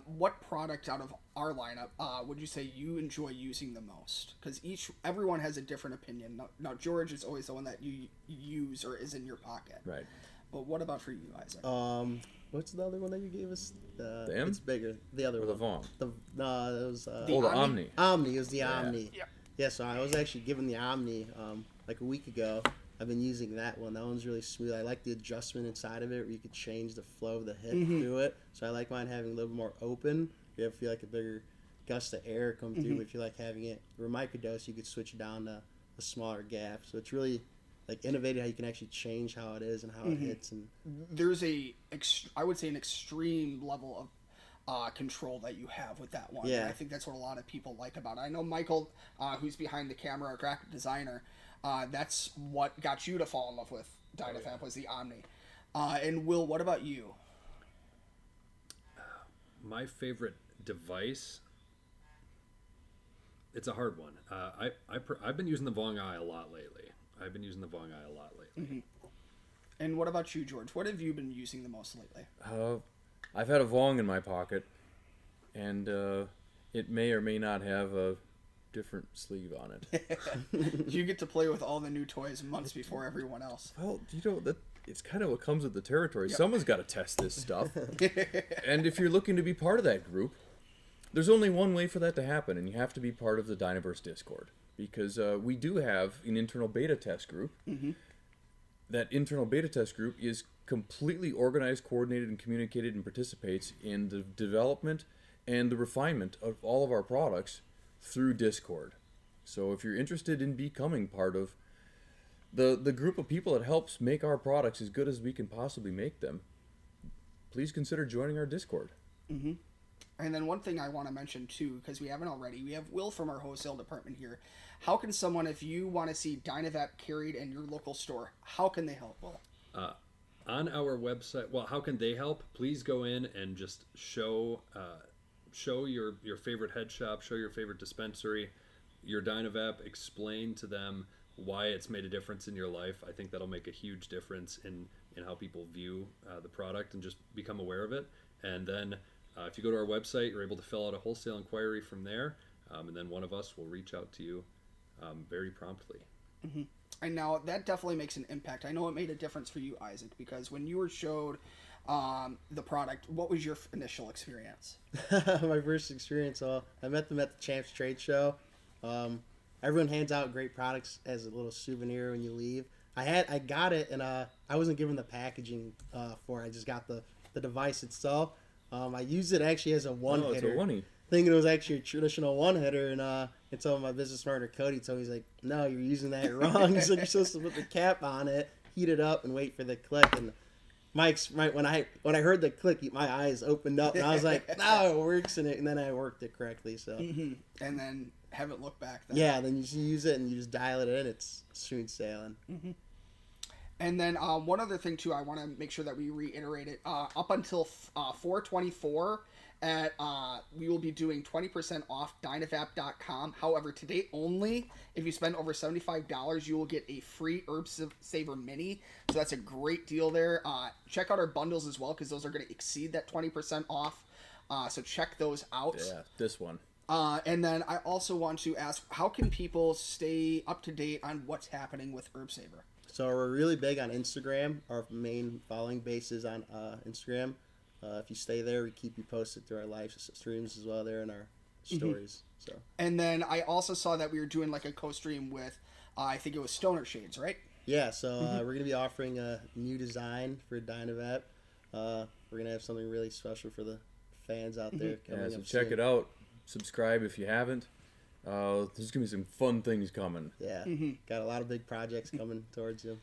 What product out of our lineup would you say you enjoy using the most? Because everyone has a different opinion. Now, George is always the one that you use or is in your pocket. Right. But what about for you, Isaac? What's the other one that you gave us? The M? It's bigger. The other Or the one. Vong. No, it was The Omni. Omni. It was the Omni. Yeah. Yeah, so I was actually given the Omni like a week ago. I've been using that one. That one's really smooth. I like the adjustment inside of it where you could change the flow of the hit through it. So I like mine having a little more open. You ever feel like a bigger gust of air come through. If you like having it for microdose, you could switch it down to a smaller gap. So it's really like innovative how you can actually change how it is and how it hits. And There's I would say an extreme level control that you have with that one. Yeah. And I think that's what a lot of people like about it. I know Michael, who's behind the camera, our graphic designer, that's what got you to fall in love with DynaVap was the Omni. And Will, what about you? My favorite device. It's a hard one. I've been using the Vong Eye a lot lately. And what about you, George? What have you been using the most lately? I've had a Vong in my pocket, and it may or may not have a different sleeve on it. You get to play with all the new toys months before everyone else. Well, that it's kind of what comes with the territory. Yep. Someone's got to test this stuff. And if you're looking to be part of that group, there's only one way for that to happen, and you have to be part of the Dynaverse Discord. Because we do have an internal beta test group. Mm-hmm. That internal beta test group is completely organized, coordinated, and communicated and participates in the development and the refinement of all of our products through Discord. So if you're interested in becoming part of the group of people that helps make our products as good as we can possibly make them, please consider joining our Discord. Mm-hmm. And then one thing I want to mention too, because we haven't already, we have Will from our wholesale department here. How can someone, if you want to see DynaVap carried in your local store, how can they help, Will? On our website, well, how can they help? Please go in and just show your favorite head shop, show your favorite dispensary, your DynaVap, explain to them why it's made a difference in your life. I think that'll make a huge difference in how people view the product and just become aware of it. And then if you go to our website, you're able to fill out a wholesale inquiry from there, and then one of us will reach out to you very promptly. Mm-hmm. And now that definitely makes an impact. I know it made a difference for you, Isaac, because when you were showed the product, what was your initial experience? My first experience, I met them at the Champs Trade Show. Everyone hands out great products as a little souvenir when you leave. I got it, and I wasn't given the packaging for it. I just got the device itself. I used it actually as a one-hitter. It's a one-y. Thinking it was actually a traditional one-hitter, and told my business partner Cody, told me, he's like, no, you're using that wrong. He's like, you're supposed to put the cap on it, heat it up, and wait for the click. And when I heard the click, my eyes opened up, and I was like, no, it works, and then I worked it correctly. So. Mm-hmm. And then haven't looked back. Then. Yeah, then you just use it and you just dial it in. It's smooth sailing. Mm-hmm. And then one other thing too, I want to make sure that we reiterate it. Up until 4/24, we will be doing 20% off DynaVap.com. However, today only, if you spend over $75, you will get a free Herb Saver Mini. So that's a great deal there. Check out our bundles as well, because those are going to exceed that 20% off. So check those out. Yeah, this one. And then I also want to ask, how can people stay up to date on what's happening with Herb Saver? So we're really big on Instagram. Our main following base is on Instagram. If you stay there, we keep you posted through our live streams as well there in our stories. So. And then I also saw that we were doing like a co-stream with, I think it was Stoner Shades, right? Yeah, so we're going to be offering a new design for DynaVap. We're going to have something really special for the fans out there coming so up check soon. it out. Subscribe if you haven't. There's going to be some fun things coming. Yeah, got a lot of big projects coming towards you.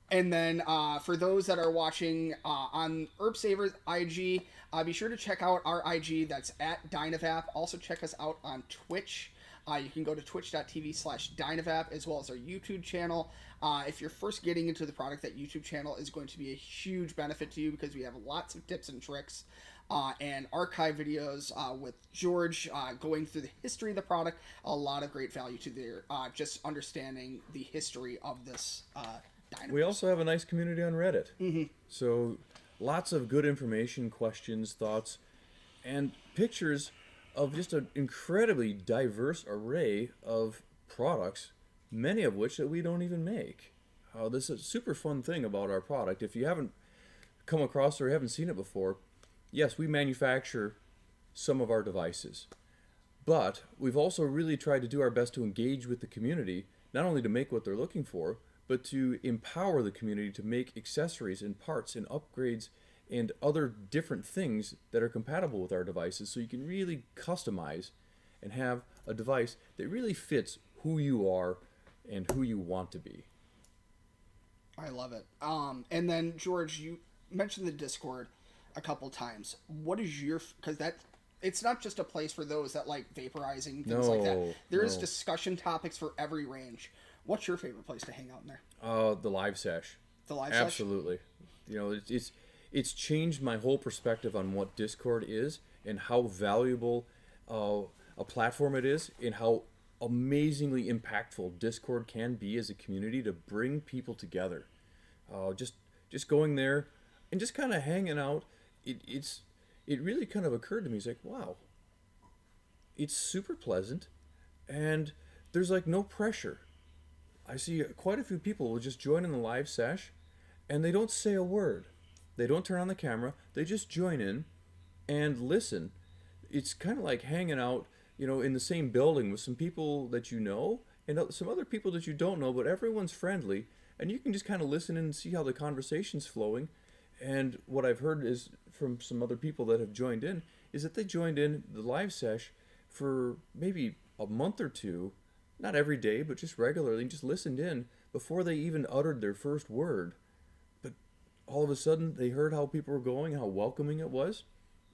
And then for those that are watching on Herb Saver's IG, be sure to check out our IG. That's at DynaVap. Also check us out on Twitch. You can go to twitch.tv/DynaVap, as well as our YouTube channel. If you're first getting into the product, that YouTube channel is going to be a huge benefit to you, because we have lots of tips and tricks and archive videos with George going through the history of the product. A lot of great value to their just understanding the history of this DynaVap. We also have a nice community on Reddit. So lots of good information, questions, thoughts, and pictures of just an incredibly diverse array of products, many of which that we don't even make. This is a super fun thing about our product. If you haven't come across or haven't seen it before, yes, we manufacture some of our devices, but we've also really tried to do our best to engage with the community, not only to make what they're looking for, but to empower the community to make accessories and parts and upgrades and other different things that are compatible with our devices, so you can really customize and have a device that really fits who you are and who you want to be. I love it. And then, George, you mentioned the Discord. a couple times. What is your, because that, it's not just a place for those that like vaporizing, things like that. There's discussion topics for every range. What's your favorite place to hang out in there? The live sesh. The live sesh? Absolutely. You know, it's changed my whole perspective on what Discord is and how valuable a platform it is, and how amazingly impactful Discord can be as a community to bring people together. Just going there and just kind of hanging out. It really kind of occurred to me. It's like, wow, it's super pleasant, and there's like no pressure. I see quite a few people will just join in the live sesh, and they don't say a word. They don't turn on the camera. They just join in and listen. It's kind of like hanging out, you know, in the same building with some people that you know and some other people that you don't know, but everyone's friendly, and you can just kind of listen in and see how the conversation's flowing. And what I've heard is from some other people that have joined in is that they joined in the live sesh for maybe a month or two, not every day, but just regularly, and just listened in before they even uttered their first word. But all of a sudden, they heard how people were going, how welcoming it was,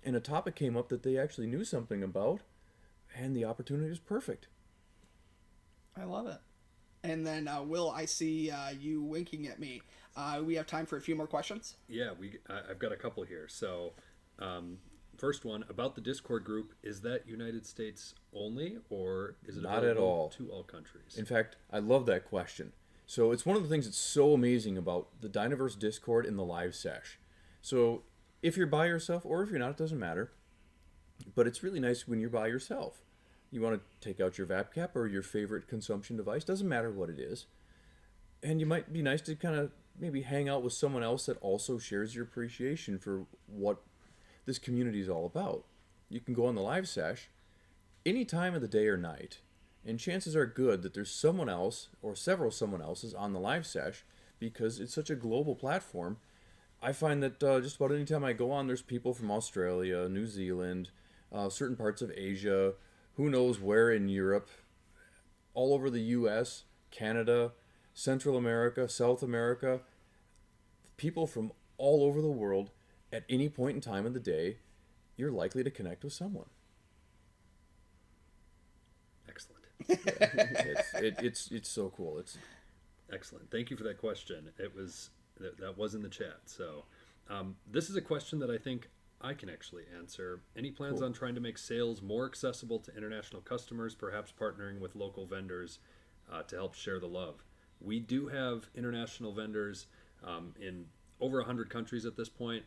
and a topic came up that they actually knew something about, and the opportunity was perfect. I love it. And then, Will, I see you winking at me. We have time for a few more questions. Yeah, I've got a couple here. So, first one about the Discord group: is that United States only, or is it not at all to all countries? In fact, I love that question. So it's one of the things that's so amazing about the Dynaverse Discord and the live sesh. So if you're by yourself, or if you're not, it doesn't matter. But it's really nice when you're by yourself. You want to take out your vape cap or your favorite consumption device, doesn't matter what it is. And you might be nice to kind of maybe hang out with someone else that also shares your appreciation for what this community is all about. You can go on the live sesh any time of the day or night, and chances are good that there's someone else or several someone else's on the live sesh, because it's such a global platform. I find that just about any time I go on, there's people from Australia, New Zealand, certain parts of Asia, who knows where in Europe, all over the US, Canada, Central America, South America, people from all over the world. At any point in time of the day, you're likely to connect with someone. Excellent. It's so cool. It's excellent. Thank you for that question. That was in the chat. So this is a question that I think I can actually answer. Any plans on trying to make sales more accessible to international customers, perhaps partnering with local vendors to help share the love? We do have international vendors in over 100 countries at this point.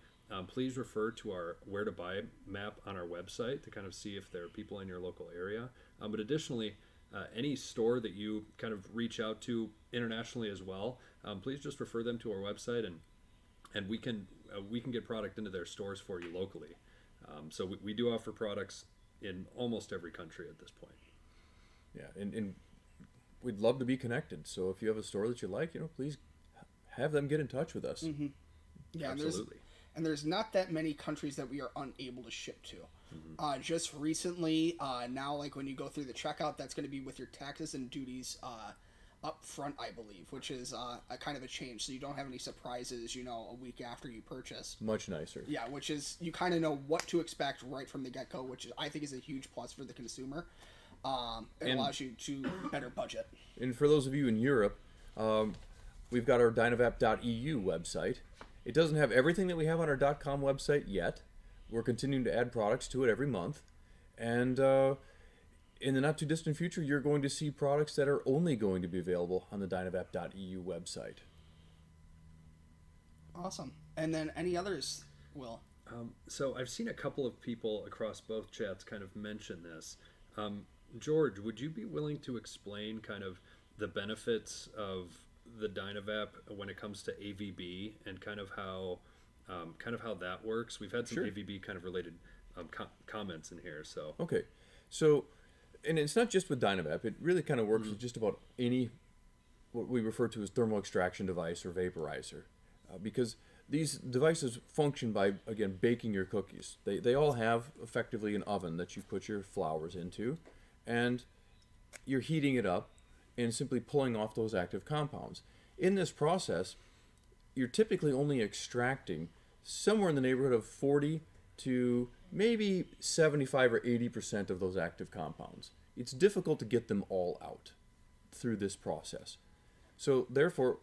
Please refer to our Where to Buy map on our website to kind of see if there are people in your local area. But additionally, any store that you kind of reach out to internationally as well, please just refer them to our website, and we can get product into their stores for you locally. So we do offer products in almost every country at this point. Yeah, and we'd love to be connected. So if you have a store that you like, please have them get in touch with us. Mm-hmm. Yeah, absolutely. And there's not that many countries that we are unable to ship to. Mm-hmm. Just recently, now, like when you go through the checkout, that's going to be with your taxes and duties up front, I believe, which is a kind of a change. So you don't have any surprises, a week after you purchase. Much nicer. Yeah, which is, you kind of know what to expect right from the get-go, which I think is a huge plus for the consumer. It allows you to better budget. And for those of you in Europe, we've got our DynaVap.eu website. It doesn't have everything that we have on our .com website yet. We're continuing to add products to it every month. And in the not too distant future, you're going to see products that are only going to be available on the DynaVap.eu website. Awesome. And then any others, Will? So I've seen a couple of people across both chats kind of mention this. George, would you be willing to explain kind of the benefits of the DynaVap when it comes to AVB and kind of how that works? We've had some AVB kind of related comments in here. So okay, so and it's not just with DynaVap. It really kind of works with just about any what we refer to as thermal extraction device or vaporizer, because these devices function by, again, baking your cookies. They all have effectively an oven that you put your flours into, and you're heating it up and simply pulling off those active compounds. In this process, you're typically only extracting somewhere in the neighborhood of 40 to maybe 75 or 80% of those active compounds. It's difficult to get them all out through this process. So therefore,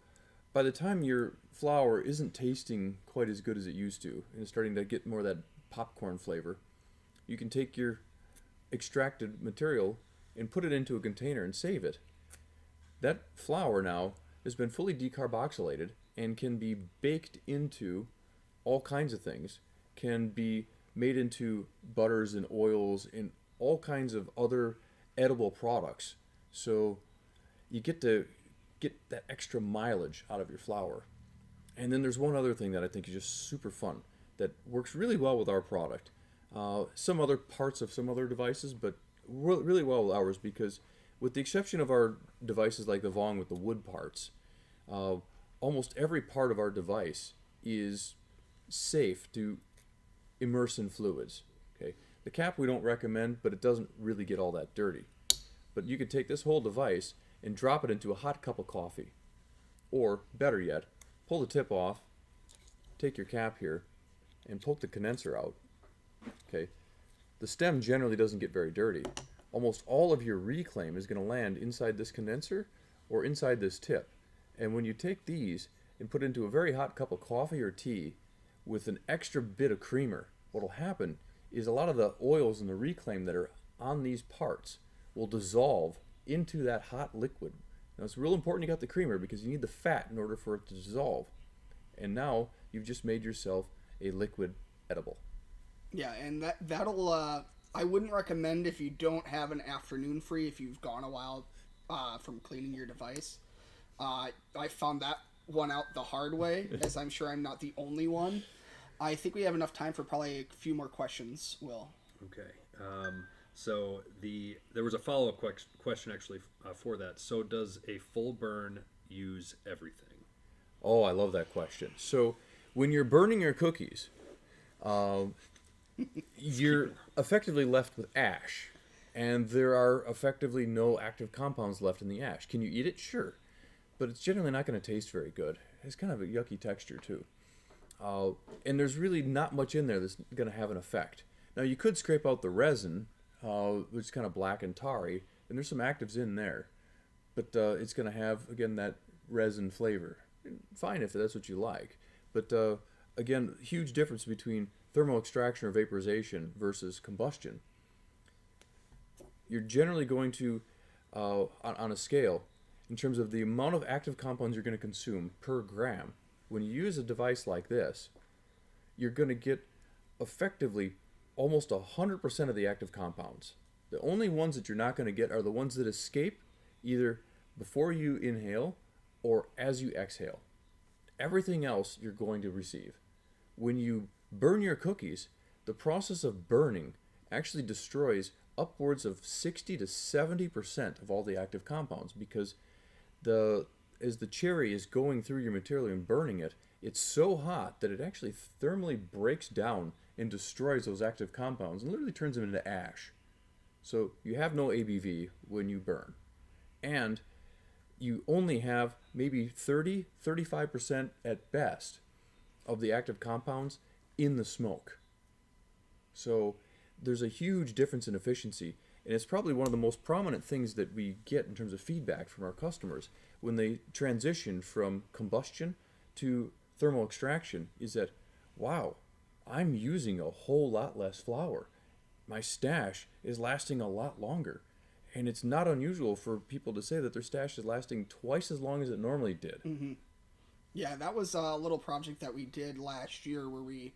by the time your flour isn't tasting quite as good as it used to and it's starting to get more of that popcorn flavor, you can take your extracted material and put it into a container and save it. That flour now has been fully decarboxylated and can be baked into all kinds of things, can be made into butters and oils and all kinds of other edible products. So you get to get that extra mileage out of your flour. And then there's one other thing that I think is just super fun that works really well with our product. Some other parts of some other devices, but really well with ours, because with the exception of our devices like the Vong with the wood parts, almost every part of our device is safe to immerse in fluids. Okay, the cap we don't recommend, but it doesn't really get all that dirty. But you could take this whole device and drop it into a hot cup of coffee, or better yet, pull the tip off, take your cap here, and poke the condenser out. Okay, the stem generally doesn't get very dirty. Almost all of your reclaim is going to land inside this condenser or inside this tip. And when you take these and put into a very hot cup of coffee or tea with an extra bit of creamer, what will happen is a lot of the oils in the reclaim that are on these parts will dissolve into that hot liquid. Now it's real important you got the creamer because you need the fat in order for it to dissolve. And now you've just made yourself a liquid edible. Yeah, and that'll I wouldn't recommend if you don't have an afternoon free, if you've gone a while from cleaning your device. I found that one out the hard way, as I'm sure I'm not the only one. I think we have enough time for probably a few more questions, Will. Okay. So there was a follow-up question actually for that. So does a full burn use everything? Oh, I love that question. So when you're burning your cookies, you're effectively left with ash, and there are effectively no active compounds left in the ash. Can you eat it? Sure, but it's generally not going to taste very good. It's kind of a yucky texture too, and there's really not much in there that's going to have an effect. Now you could scrape out the resin, which is kind of black and tarry, and there's some actives in there, but it's going to have, again, that resin flavor. Fine if that's what you like, but again, huge difference between thermal extraction or vaporization versus combustion. You're generally going to, on a scale, in terms of the amount of active compounds you're going to consume per gram, when you use a device like this, you're going to get effectively almost 100% of the active compounds. The only ones that you're not going to get are the ones that escape either before you inhale or as you exhale. Everything else you're going to receive. When you burn your cookies, the process of burning actually destroys upwards of 60 to 70% of all the active compounds, because as the cherry is going through your material and burning it, it's so hot that it actually thermally breaks down and destroys those active compounds and literally turns them into ash. So you have no ABV when you burn. And you only have maybe 30-35% at best of the active compounds in the smoke. So there's a huge difference in efficiency, and it's probably one of the most prominent things that we get in terms of feedback from our customers when they transition from combustion to thermal extraction is that, wow, I'm using a whole lot less flour. My stash is lasting a lot longer. And it's not unusual for people to say that their stash is lasting twice as long as it normally did. Mm-hmm. Yeah, that was a little project that we did last year where we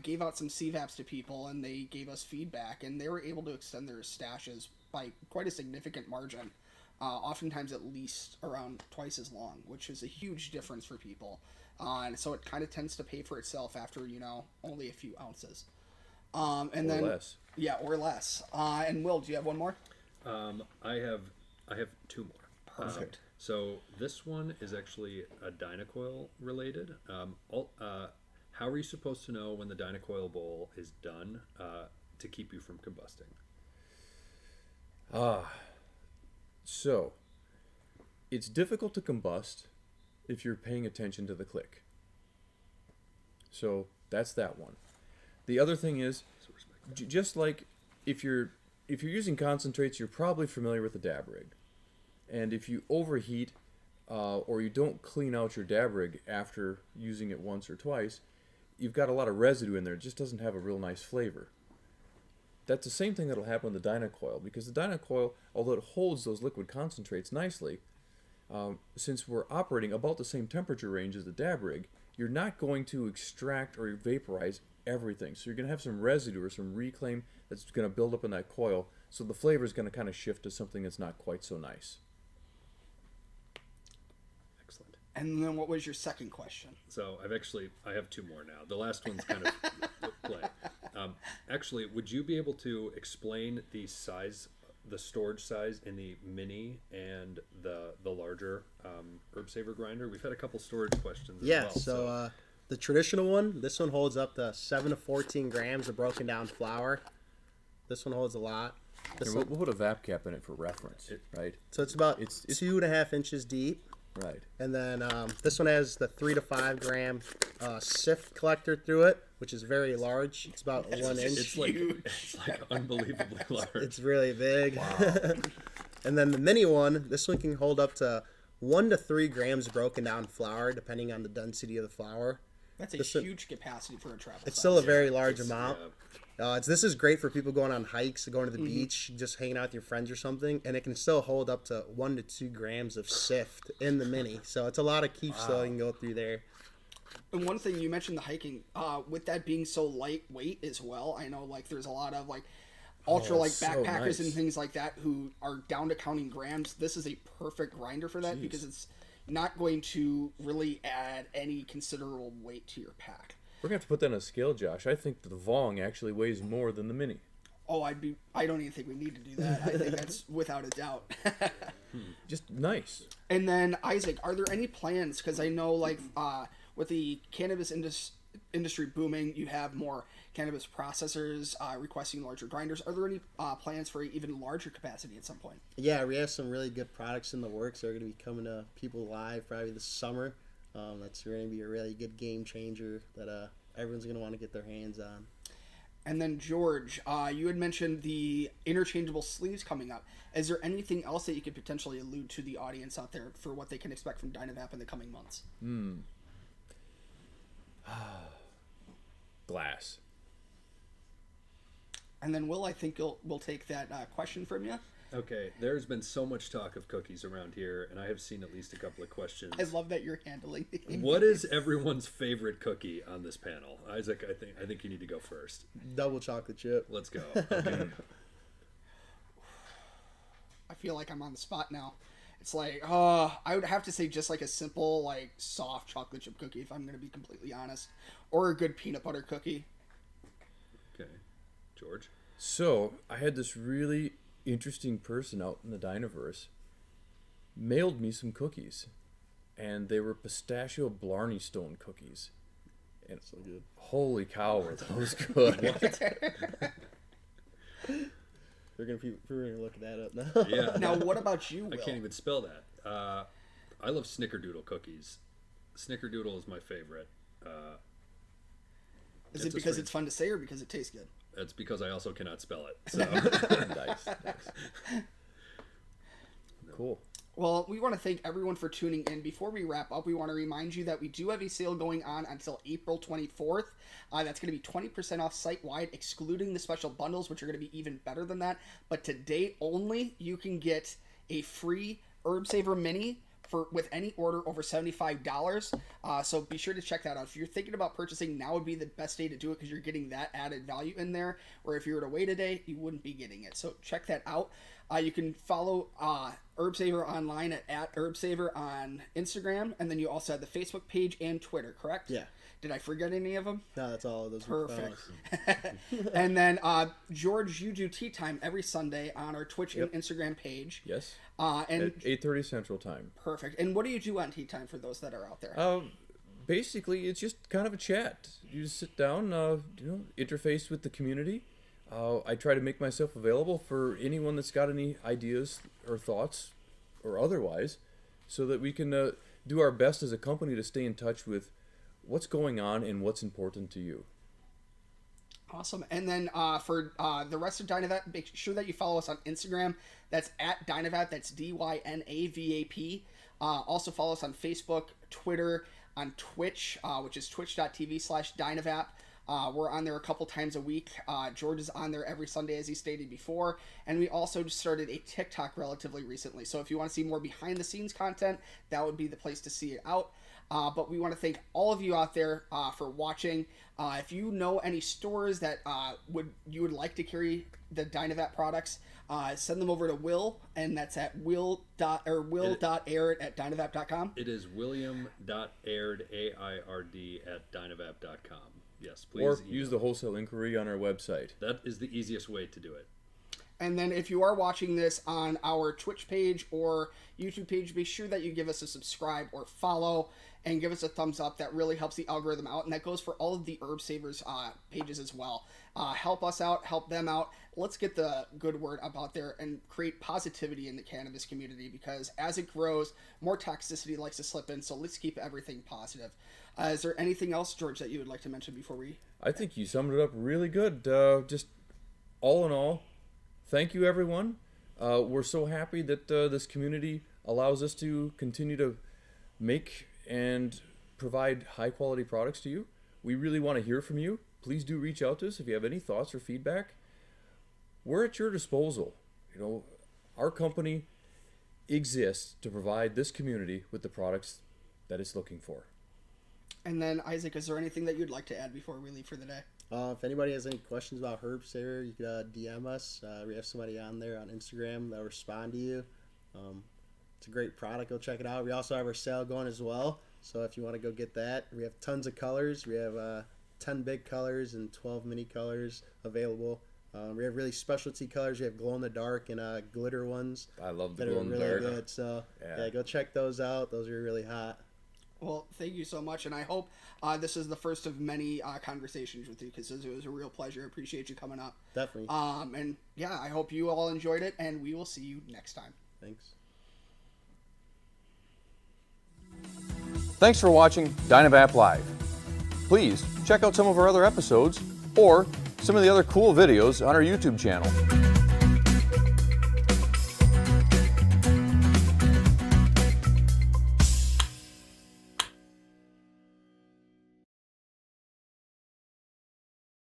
gave out some CVAPs to people, and they gave us feedback, and they were able to extend their stashes by quite a significant margin, oftentimes at least around twice as long, which is a huge difference for people. And so it kind of tends to pay for itself after, only a few ounces. And or then less. Yeah, or less. And Will, do you have one more? I have two more. Perfect. So this one is actually a Dynacoil related. How are you supposed to know when the Dynacoil bowl is done to keep you from combusting? So it's difficult to combust if you're paying attention to the click. So that's that one. The other thing is, just like if you're using concentrates, you're probably familiar with the dab rig. And if you overheat or you don't clean out your dab rig after using it once or twice, you've got a lot of residue in there. It just doesn't have a real nice flavor. That's the same thing that'll happen with the Dynacoil, because the Dynacoil, although it holds those liquid concentrates nicely, since we're operating about the same temperature range as the dab rig, you're not going to extract or vaporize everything. So you're going to have some residue or some reclaim that's going to build up in that coil. So the flavor is going to kind of shift to something that's not quite so nice. Excellent. And then what was your second question? So I have two more now. The last one's kind of play. Actually, would you be able to explain the size, the storage size in the mini and the larger herb saver grinder? We've had a couple storage questions as well. So the traditional one, this one holds up to 7 to 14 grams of broken down flour. This one holds a lot. Here, we'll put a vap cap in it for reference, right? So it's about 2.5 inches deep. Right. And then this one has the 3 to 5 gram sift collector through it, which is very large. It's about 1 inch. It's like unbelievably large. It's really big. Wow. And then the mini one, this one can hold up to 1 to 3 grams of broken down flour, depending on the density of the flour. That's a huge capacity for a travel It's size. still a very large amount. Yeah. This is great for people going on hikes, going to the beach, just hanging out with your friends or something, and it can still hold up to 1 to 2 grams of sift in the mini. So it's a lot of keeps so you can go through there. And one thing you mentioned, the hiking, with that being so lightweight as well, I know like there's a lot of like ultra like so backpackers nice. and things like that who are down to counting grams. This is a perfect grinder for that because it's not going to really add any considerable weight to your pack. We're going to have to put that on a scale, Josh. I think the Vong actually weighs more than the Mini. Oh, I don't even think we need to do that. I think that's without a doubt. Just nice. And then, Isaac, are there any plans? Because I know, like, with the cannabis industry booming, you have more cannabis processors requesting larger grinders. Are there any plans for even larger capacity at some point? Yeah, we have some really good products in the works that are going to be coming to people live probably this summer. That's going to be a really good game changer that everyone's going to want to get their hands on. And then, George, you had mentioned the interchangeable sleeves coming up. Is there anything else that you could potentially allude to the audience out there for what they can expect from DynaVap in the coming months? Glass. And then, Will, I think we'll take that question from you. Okay, there's been so much talk of cookies around here, and I have seen at least a couple of questions. I love that you're handling the What is everyone's favorite cookie on this panel? Isaac, I think you need to go first. Double chocolate chip. Let's go. Okay. I feel like I'm on the spot now. It's like, I would have to say just like a simple, like, soft chocolate chip cookie, if I'm going to be completely honest. Or a good peanut butter cookie. Okay. George? So, I had this really interesting person out in the Dynaverse mailed me some cookies. And they were pistachio Blarney Stone cookies. And So good. holy cow, were those good. We're gonna look that up now. Yeah. Now, what about you, Will? I can't even spell that. I love Snickerdoodle cookies. Snickerdoodle is my favorite. Is it because it's fun to say or because it tastes good? That's because I also cannot spell it. So. Nice. Cool. Well, we want to thank everyone for tuning in. Before we wrap up, we want to remind you that we do have a sale going on until April 24th. That's going to be 20% off site-wide, excluding the special bundles, which are going to be even better than that. But today only, you can get a free Herb Saver Mini with any order over $75. So be sure to check that out. If you're thinking about purchasing, now would be the best day to do it because you're getting that added value in there. Or if you were to wait a day, you wouldn't be getting it. So check that out. You can follow Herb Saver online at Herb Saver on Instagram, and then you also have the Facebook page and Twitter, correct? Yeah. Did I forget any of them? No, that's all of those. Perfect. And then, George, you do Tea Time every Sunday on our Twitch and Instagram page. Yes. And At 8:30 Central Time. perfect. And what do you do on Tea Time for those that are out there? Basically, it's just kind of a chat. You just sit down, interface with the community. I try to make myself available for anyone that's got any ideas or thoughts or otherwise, so that we can do our best as a company to stay in touch with what's going on and what's important to you. Awesome. And then for the rest of DynaVap, make sure that you follow us on Instagram. That's at DynaVap. That's DYNAVAP. Also follow us on Facebook, Twitter, on Twitch, which is twitch.tv/DynaVap. We're on there a couple times a week. George is on there every Sunday, as he stated before. And we also just started a TikTok relatively recently. So if you want to see more behind-the-scenes content, that would be the place to see it out. But we want to thank all of you out there for watching. If you know any stores that you would like to carry the DynaVap products, send them over to Will, and that's at will.aired@dynavap.com. It is william.aired, AIRD, at dynavap.com. Yes, please. Or use the wholesale inquiry on our website. That is the easiest way to do it. And then if you are watching this on our Twitch page or YouTube page, be sure that you give us a subscribe or follow and give us a thumbs up. That really helps the algorithm out. And that goes for all of the Herb Savers pages as well. Help us out, help them out. Let's get the good word about there and create positivity in the cannabis community, because as it grows, more toxicity likes to slip in. So let's keep everything positive. Is there anything else, George, that you would like to mention before we... I think you summed it up really good. Just all in all, thank you, everyone. We're so happy that this community allows us to continue to make and provide high-quality products to you. We really want to hear from you. Please do reach out to us if you have any thoughts or feedback. We're at your disposal. You know, our company exists to provide this community with the products that it's looking for. And then, Isaac, is there anything that you'd like to add before we leave for the day? If anybody has any questions about Herb Saver, you could DM us. We have somebody on there on Instagram that'll respond to you. It's a great product. Go check it out. We also have our sale going as well. So if you want to go get that, we have tons of colors. We have 10 big colors and 12 mini colors available. We have really specialty colors. We have glow in the dark and glitter ones. I love the that glow are in the really dark. good. So Yeah. go check those out. Those are really hot. Well, thank you so much, and I hope this is the first of many conversations with you, because it was a real pleasure. I appreciate you coming up. Definitely. And yeah, I hope you all enjoyed it, and we will see you next time. Thanks. Thanks for watching DynaVap Live. Please check out some of our other episodes or some of the other cool videos on our YouTube channel.